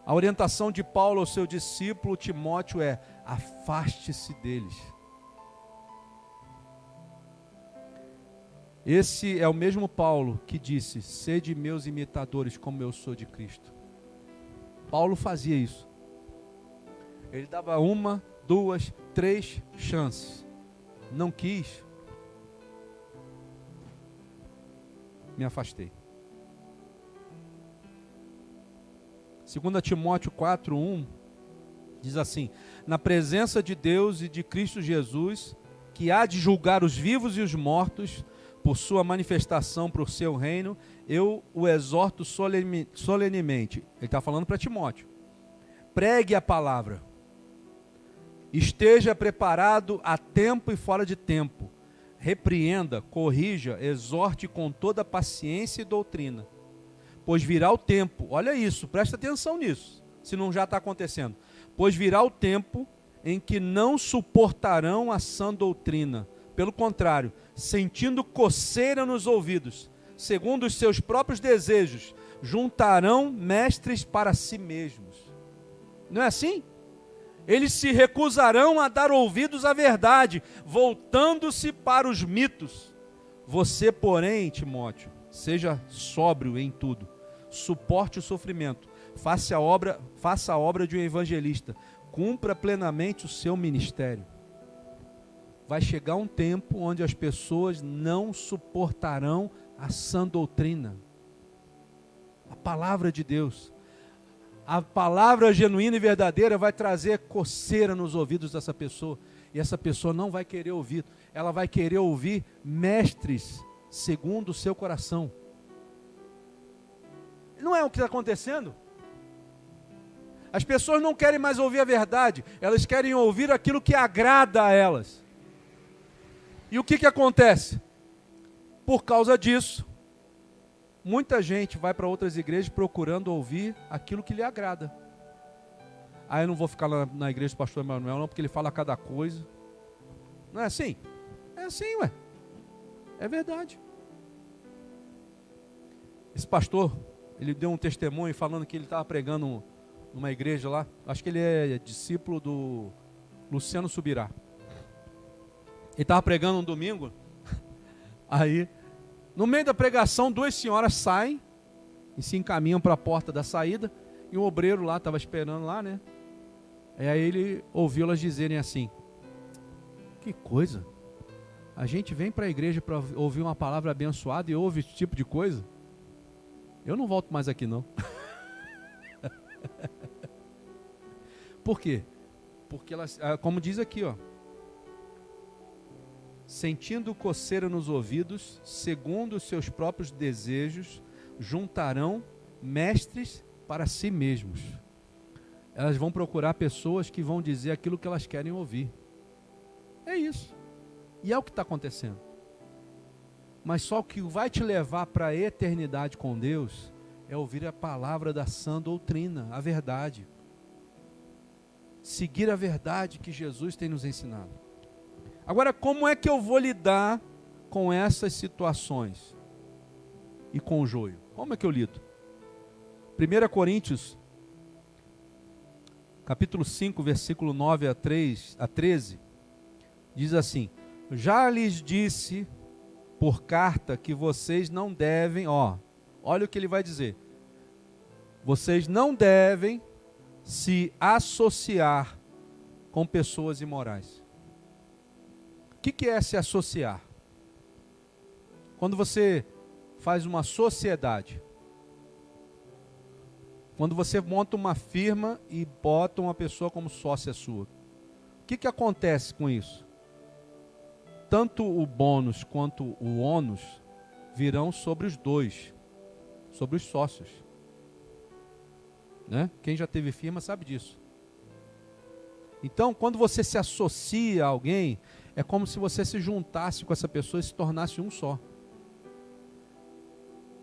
A orientação de Paulo ao seu discípulo Timóteo é: afaste-se deles. Esse é o mesmo Paulo que disse: sede meus imitadores como eu sou de Cristo. Paulo fazia isso. Ele dava 1, 2, 3 chances. Não quis. Me afastei. 2 Timóteo 4:1 diz assim: na presença de Deus e de Cristo Jesus, que há de julgar os vivos e os mortos, por sua manifestação para o seu reino, eu o exorto solenemente. Ele está falando para Timóteo. Pregue a palavra. Esteja preparado a tempo e fora de tempo. Repreenda, corrija, exorte com toda paciência e doutrina. Pois virá o tempo, olha isso, presta atenção nisso, se não já está acontecendo. Pois virá o tempo em que não suportarão a sã doutrina. Pelo contrário, sentindo coceira nos ouvidos, segundo os seus próprios desejos, juntarão mestres para si mesmos. Não é assim? Eles se recusarão a dar ouvidos à verdade, voltando-se para os mitos. Você, porém, Timóteo, seja sóbrio em tudo, suporte o sofrimento, faça a obra de um evangelista, cumpra plenamente o seu ministério. Vai chegar um tempo onde as pessoas não suportarão a sã doutrina. A palavra de Deus, a palavra genuína e verdadeira vai trazer coceira nos ouvidos dessa pessoa. E essa pessoa não vai querer ouvir. Ela vai querer ouvir mestres segundo o seu coração. Não é o que está acontecendo? As pessoas não querem mais ouvir a verdade, elas querem ouvir aquilo que agrada a elas. E o que acontece? Por causa disso, muita gente vai para outras igrejas procurando ouvir aquilo que lhe agrada. Ah, eu não vou ficar na igreja do pastor Emanuel não, porque ele fala cada coisa. Não é assim? É assim, ué. É verdade. Esse pastor, ele deu um testemunho falando que ele estava pregando numa igreja lá. Acho que ele é discípulo do Luciano Subirá. Ele estava pregando um domingo. Aí, no meio da pregação, duas senhoras saem e se encaminham para a porta da saída. E um obreiro lá estava esperando lá, né? E aí ele ouviu elas dizerem assim: que coisa, a gente vem para a igreja para ouvir uma palavra abençoada e ouve esse tipo de coisa? Eu não volto mais aqui não. Por quê? Porque elas, como diz aqui, ó, sentindo coceira nos ouvidos, segundo os seus próprios desejos, juntarão mestres para si mesmos. Elas vão procurar pessoas que vão dizer aquilo que elas querem ouvir. É isso. E é o que está acontecendo. Mas só o que vai te levar para a eternidade com Deus é ouvir a palavra da sã doutrina, a verdade. Seguir a verdade que Jesus tem nos ensinado. Agora, como é que eu vou lidar com essas situações? E com o joio? Como é que eu lido? 1 Coríntios, capítulo 5, versículo 9 a 13, diz assim: já lhes disse por carta que vocês não devem, olha o que ele vai dizer, vocês não devem se associar com pessoas imorais. O que é se associar? Quando você faz uma sociedade, quando você monta uma firma e bota uma pessoa como sócia sua, o que acontece com isso? Tanto o bônus quanto o ônus virão sobre os dois, sobre os sócios. Né? Quem já teve firma sabe disso. Então, quando você se associa a alguém, é como se você se juntasse com essa pessoa e se tornasse um só.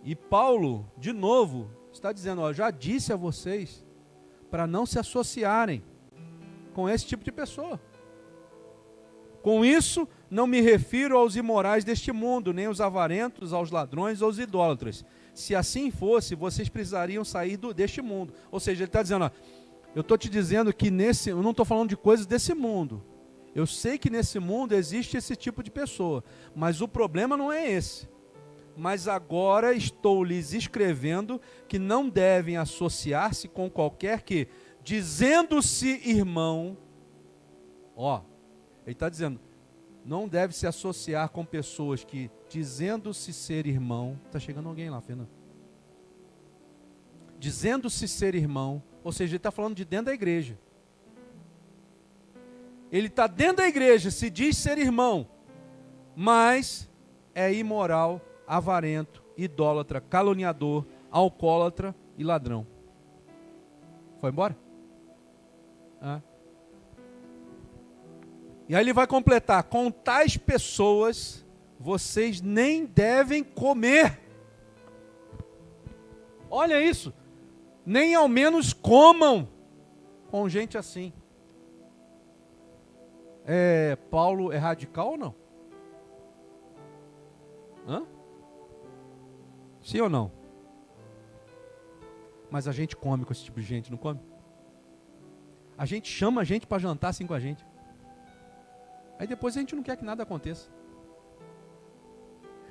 E Paulo, de novo, está dizendo, já disse a vocês para não se associarem com esse tipo de pessoa. Com isso, não me refiro aos imorais deste mundo, nem aos avarentos, aos ladrões, aos idólatras. Se assim fosse, vocês precisariam sair deste mundo. Ou seja, ele está dizendo, eu estou te dizendo que eu não estou falando de coisas desse mundo. Eu sei que nesse mundo existe esse tipo de pessoa, mas o problema não é esse. Mas agora estou lhes escrevendo que não devem associar-se com qualquer que, dizendo-se irmão, ele está dizendo, não deve se associar com pessoas que, dizendo-se ser irmão, está chegando alguém lá, Fernando. Dizendo-se ser irmão, ou seja, ele está falando de dentro da igreja. Ele está dentro da igreja, se diz ser irmão, mas é imoral, avarento, idólatra, caluniador, alcoólatra e ladrão. Foi embora? E aí ele vai completar, com tais pessoas vocês nem devem comer. Olha isso, nem ao menos comam com gente assim. Paulo é radical ou não? Sim ou não? Mas a gente come com esse tipo de gente, não come? A gente chama a gente para jantar assim com a gente. Aí depois a gente não quer que nada aconteça.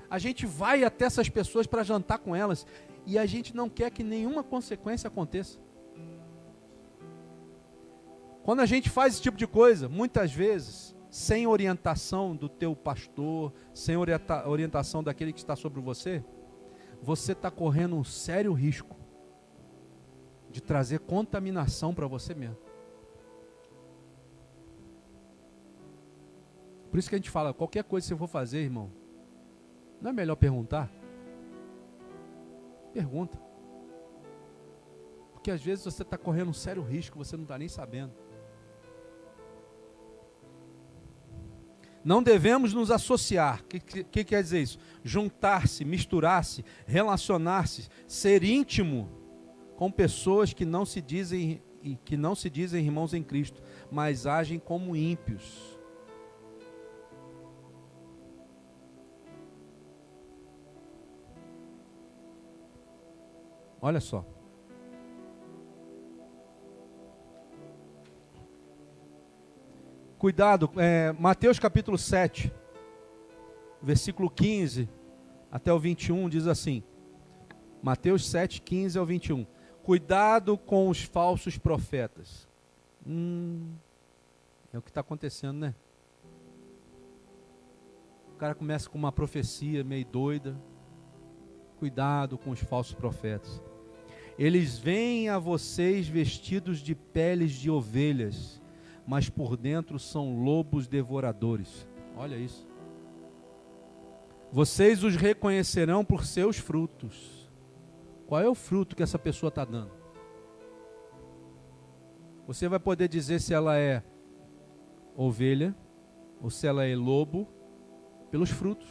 A gente vai até essas pessoas para jantar com elas e a gente não quer que nenhuma consequência aconteça. Quando a gente faz esse tipo de coisa, muitas vezes, sem orientação do teu pastor, sem orientação daquele que está sobre você, você está correndo um sério risco de trazer contaminação para você mesmo. Por isso que a gente fala, qualquer coisa que você for fazer, irmão, não é melhor perguntar? Pergunta. Porque às vezes você está correndo um sério risco, você não está nem sabendo. Não devemos nos associar. O que quer dizer isso? Juntar-se, misturar-se, relacionar-se, ser íntimo com pessoas que não se dizem irmãos em Cristo, mas agem como ímpios. Olha só. Cuidado, Mateus capítulo 7, versículo 15 até o 21, diz assim. Mateus 7, 15 ao 21. Cuidado com os falsos profetas. É o que está acontecendo, né? O cara começa com uma profecia meio doida. Cuidado com os falsos profetas. Eles vêm a vocês vestidos de peles de ovelhas, mas por dentro são lobos devoradores. Olha isso. Vocês os reconhecerão por seus frutos. Qual é o fruto que essa pessoa está dando? Você vai poder dizer se ela é ovelha ou se ela é lobo pelos frutos.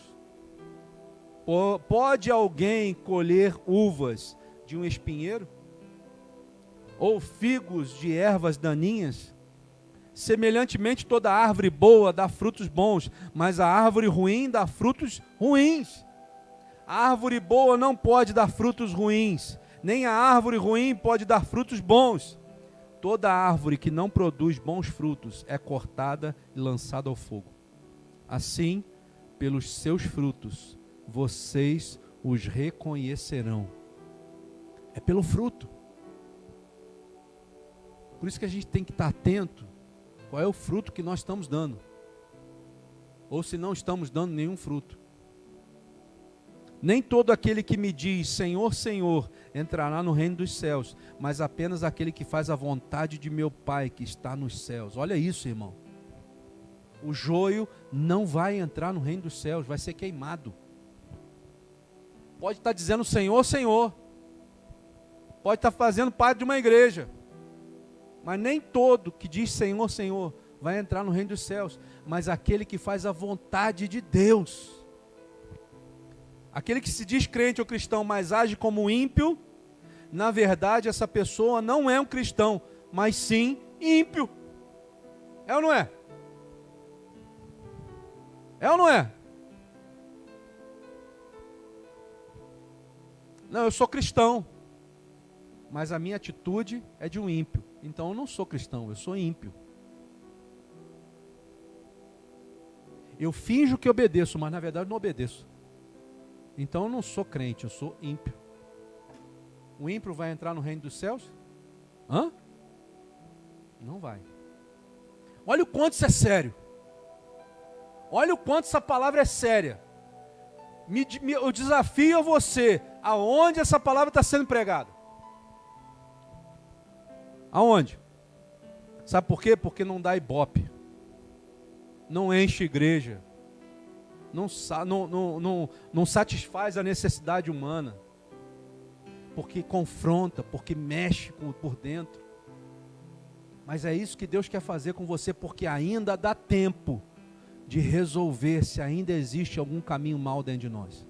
Pode alguém colher uvas de um espinheiro? Ou figos de ervas daninhas? Semelhantemente, toda árvore boa dá frutos bons, mas a árvore ruim dá frutos ruins. A árvore boa não pode dar frutos ruins, nem a árvore ruim pode dar frutos bons. Toda árvore que não produz bons frutos é cortada e lançada ao fogo. Assim, pelos seus frutos, vocês os reconhecerão. É pelo fruto. Por isso que a gente tem que estar atento. Qual é o fruto que nós estamos dando? Ou se não estamos dando nenhum fruto. Nem todo aquele que me diz Senhor, Senhor, entrará no reino dos céus, mas apenas aquele que faz a vontade de meu Pai que está nos céus. Olha isso, irmão. O joio não vai entrar no reino dos céus, vai ser queimado. Pode estar dizendo Senhor, Senhor. Pode estar fazendo parte de uma igreja. Mas nem todo que diz Senhor, Senhor vai entrar no reino dos céus, mas aquele que faz a vontade de Deus. Aquele que se diz crente ou cristão, mas age como ímpio, na verdade essa pessoa não é um cristão, mas sim ímpio. É ou não é? É ou não é? Não, eu sou cristão, mas a minha atitude é de um ímpio. Então eu não sou cristão, eu sou ímpio. Eu finjo que obedeço, mas na verdade não obedeço. Então eu não sou crente, eu sou ímpio. O ímpio vai entrar no reino dos céus? Hã? Não vai. Olha o quanto isso é sério. Olha o quanto essa palavra é séria. Eu desafio a você, aonde essa palavra está sendo pregada? Aonde? Sabe por quê? Porque não dá ibope. Não enche igreja. Não satisfaz a necessidade humana. Porque confronta, porque mexe por dentro. Mas é isso que Deus quer fazer com você, porque ainda dá tempo de resolver se ainda existe algum caminho mal dentro de nós.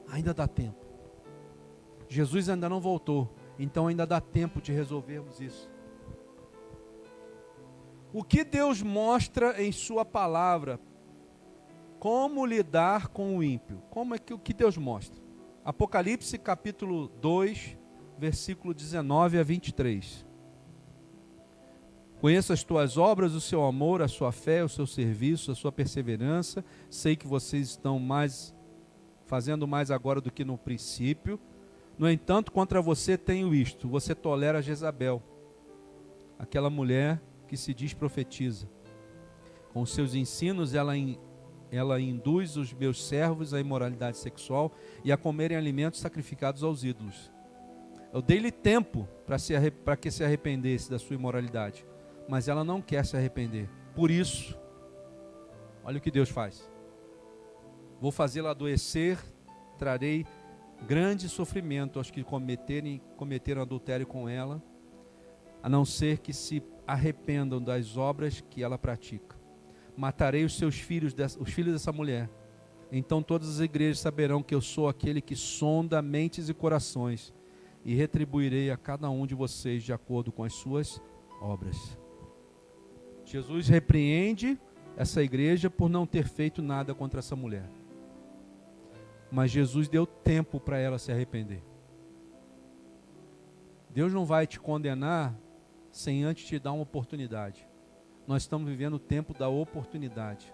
Ainda dá tempo. Jesus ainda não voltou, então ainda dá tempo de resolvermos isso. O que Deus mostra em sua palavra? Como lidar com o ímpio? O que Deus mostra? Apocalipse capítulo 2, versículo 19 a 23. Conheço as tuas obras, o seu amor, a sua fé, o seu serviço, a sua perseverança. Sei que vocês estão fazendo mais agora do que no princípio. No entanto, contra você tenho isto: você tolera Jezabel, aquela mulher que se diz profetiza. Com seus ensinos ela induz os meus servos à imoralidade sexual e a comerem alimentos sacrificados aos ídolos. Eu dei-lhe tempo para que se arrependesse da sua imoralidade, mas ela não quer se arrepender. Por isso, olha o que Deus faz. Vou fazê-la adoecer, trarei grande sofrimento aos que cometeram adultério com ela, a não ser que se arrependam das obras que ela pratica. Matarei os filhos dessa mulher. Então todas as igrejas saberão que eu sou aquele que sonda mentes e corações, e retribuirei a cada um de vocês de acordo com as suas obras. Jesus repreende essa igreja por não ter feito nada contra essa mulher. Mas Jesus deu tempo para ela se arrepender. Deus não vai te condenar sem antes te dar uma oportunidade. Nós estamos vivendo o tempo da oportunidade.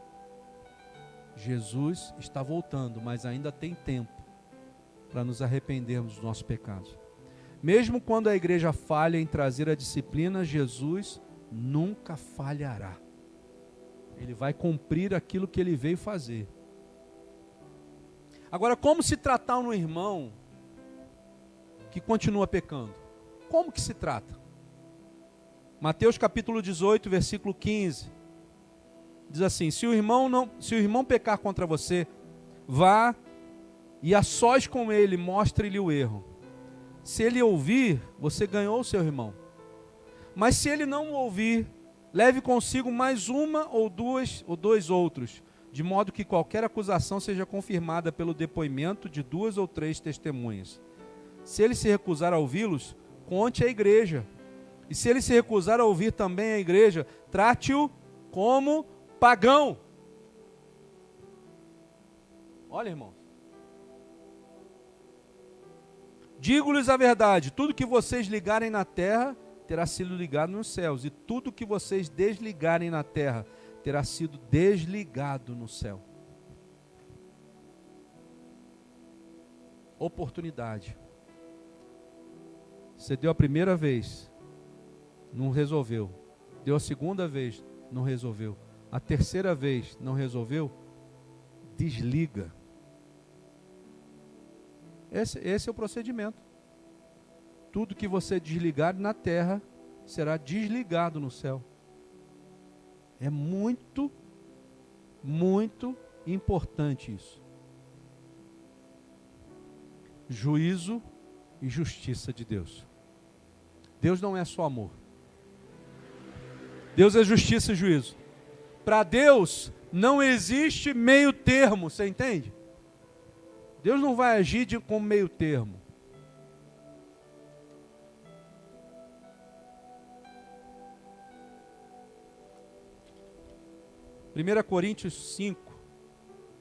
Jesus está voltando, mas ainda tem tempo para nos arrependermos dos nossos pecados. Mesmo quando a igreja falha em trazer a disciplina, Jesus nunca falhará. Ele vai cumprir aquilo que ele veio fazer. Agora, como se tratar um irmão que continua pecando? Como que se trata? Mateus capítulo 18, versículo 15. Diz assim: se o irmão pecar contra você, vá e a sós com ele, mostre-lhe o erro. Se ele ouvir, você ganhou o seu irmão. Mas se ele não ouvir, leve consigo mais uma ou dois outros, de modo que qualquer acusação seja confirmada pelo depoimento de 2 ou 3 testemunhas. Se ele se recusar a ouvi-los, conte à igreja. E se ele se recusar a ouvir também a igreja, trate-o como pagão. Olha, irmãos. Digo-lhes a verdade, tudo que vocês ligarem na terra terá sido ligado nos céus, e tudo que vocês desligarem na terra terá sido desligado no céu. Oportunidade. Você deu a primeira vez, não resolveu. Deu a segunda vez, não resolveu. A terceira vez, não resolveu. Desliga. Esse é o procedimento. Tudo que você desligar na terra será desligado no céu. É muito, muito importante isso. Juízo e justiça de Deus. Deus não é só amor. Deus é justiça e juízo. Para Deus não existe meio termo, você entende? Deus não vai agir como meio termo. Primeira Coríntios 5,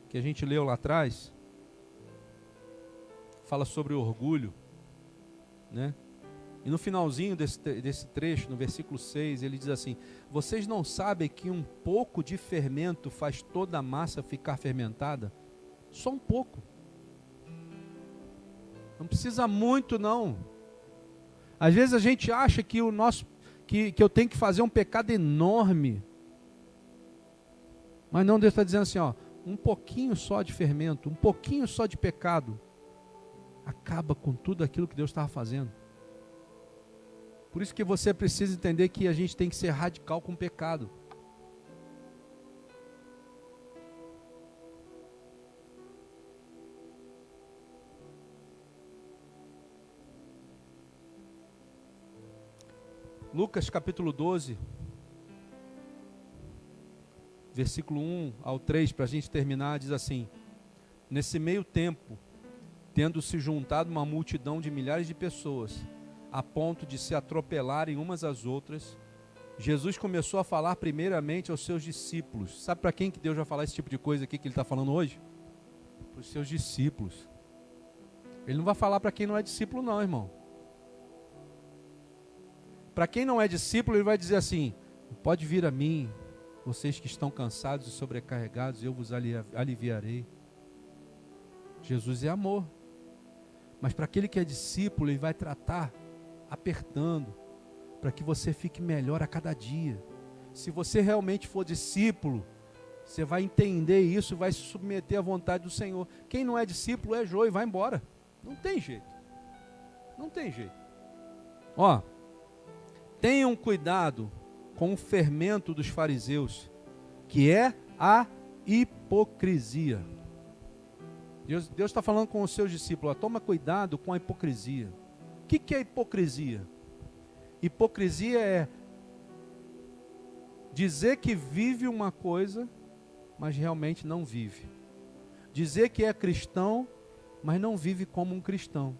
que a gente leu lá atrás, fala sobre o orgulho, né? E no finalzinho desse trecho, no versículo 6, ele diz assim: vocês não sabem que um pouco de fermento faz toda a massa ficar fermentada? Só um pouco. Não precisa muito, não. Às vezes a gente acha que que eu tenho que fazer um pecado enorme. Mas não, Deus está dizendo assim, ó, um pouquinho só de fermento, um pouquinho só de pecado, acaba com tudo aquilo que Deus estava fazendo. Por isso que você precisa entender que a gente tem que ser radical com o pecado. Lucas capítulo 12, versículo 1 ao 3, para a gente terminar, diz assim: nesse meio tempo, tendo se juntado uma multidão de milhares de pessoas, a ponto de se atropelarem umas às outras, Jesus começou a falar primeiramente aos seus discípulos. Sabe para quem que Deus vai falar esse tipo de coisa aqui que Ele está falando hoje? Para os seus discípulos. Ele não vai falar para quem não é discípulo não, irmão. Para quem não é discípulo, Ele vai dizer assim: pode vir a mim, vocês que estão cansados e sobrecarregados, eu vos aliviarei. Jesus é amor. Mas para aquele que é discípulo, Ele vai tratar apertando, para que você fique melhor a cada dia. Se você realmente for discípulo, você vai entender isso, vai se submeter à vontade do Senhor. Quem não é discípulo é joio, vai embora. Não tem jeito. Não tem jeito. Ó, tenham cuidado com o fermento dos fariseus, que é a hipocrisia. Deus está falando com os seus discípulos, ó, toma cuidado com a hipocrisia. O que é hipocrisia? Hipocrisia é dizer que vive uma coisa, mas realmente não vive. Dizer que é cristão, mas não vive como um cristão.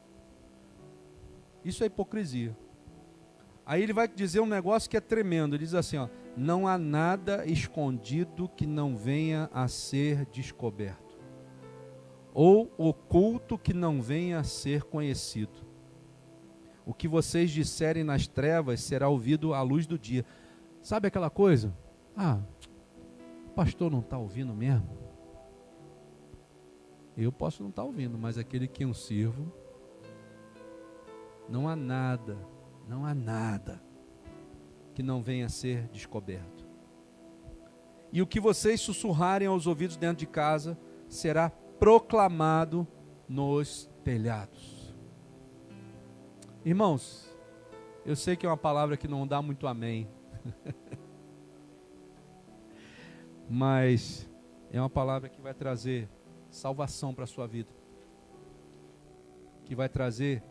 Isso é hipocrisia. Aí ele vai dizer um negócio que é tremendo. Ele diz assim, ó, não há nada escondido que não venha a ser descoberto, ou oculto que não venha a ser conhecido. O que vocês disserem nas trevas será ouvido à luz do dia. Sabe aquela coisa? O pastor não está ouvindo mesmo? Eu posso não estar ouvindo, mas aquele que eu sirvo, não há nada que não venha a ser descoberto. E o que vocês sussurrarem aos ouvidos dentro de casa será proclamado nos telhados. Irmãos, eu sei que é uma palavra que não dá muito amém, mas é uma palavra que vai trazer salvação para a sua vida, que vai trazer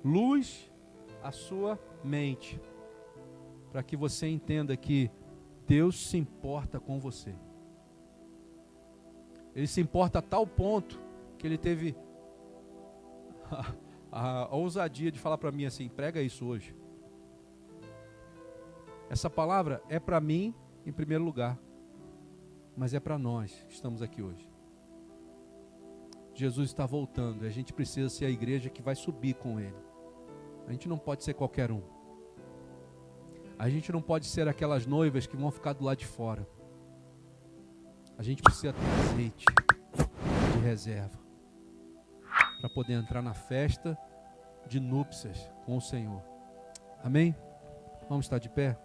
luz à sua mente, para que você entenda que Deus se importa com você. Ele se importa a tal ponto que ele teve a ousadia de falar para mim assim, prega isso hoje. Essa palavra é para mim em primeiro lugar, mas é para nós que estamos aqui hoje. Jesus está voltando e a gente precisa ser a igreja que vai subir com ele. A gente não pode ser qualquer um. A gente não pode ser aquelas noivas que vão ficar do lado de fora. A gente precisa ter azeite de reserva para poder entrar na festa de núpcias com o Senhor. Amém? Vamos estar de pé?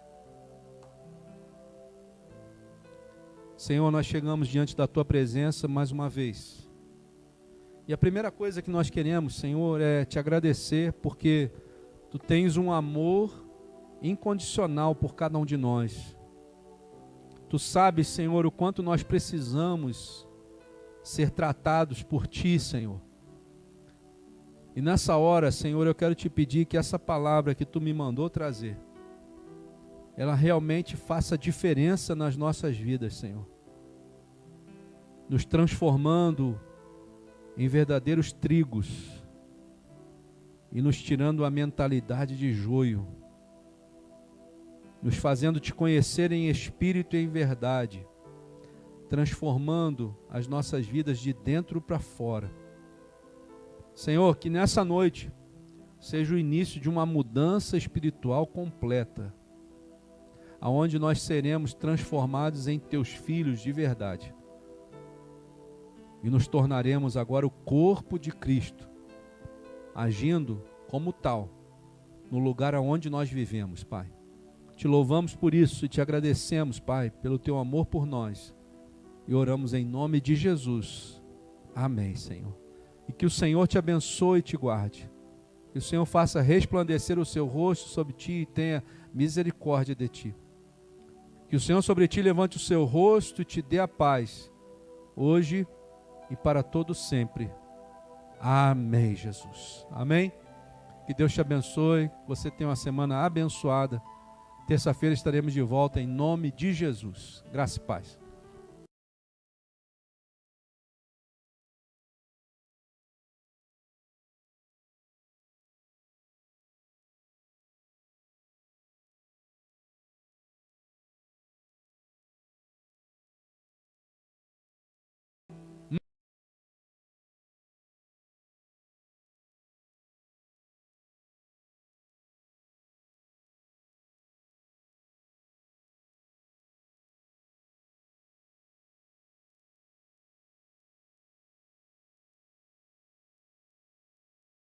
Senhor, nós chegamos diante da Tua presença mais uma vez. E a primeira coisa que nós queremos, Senhor, é Te agradecer porque Tu tens um amor incondicional por cada um de nós. Tu sabes, Senhor, o quanto nós precisamos ser tratados por Ti, Senhor. E nessa hora, Senhor, eu quero Te pedir que essa palavra que Tu me mandou trazer, ela realmente faça diferença nas nossas vidas, Senhor. Nos transformando em verdadeiros trigos e nos tirando a mentalidade de joio, nos fazendo Te conhecer em espírito e em verdade, transformando as nossas vidas de dentro para fora. Senhor, que nessa noite seja o início de uma mudança espiritual completa, aonde nós seremos transformados em Teus filhos de verdade e nos tornaremos agora o corpo de Cristo, agindo como tal no lugar aonde nós vivemos, Pai. Te louvamos por isso e Te agradecemos, Pai, pelo Teu amor por nós. E oramos em nome de Jesus. Amém, Senhor. E que o Senhor te abençoe e te guarde. Que o Senhor faça resplandecer o seu rosto sobre ti e tenha misericórdia de ti. Que o Senhor sobre ti levante o seu rosto e te dê a paz, hoje e para todo sempre. Amém, Jesus. Amém? Que Deus te abençoe. Você tenha uma semana abençoada. Terça-feira estaremos de volta em nome de Jesus. Graça e paz.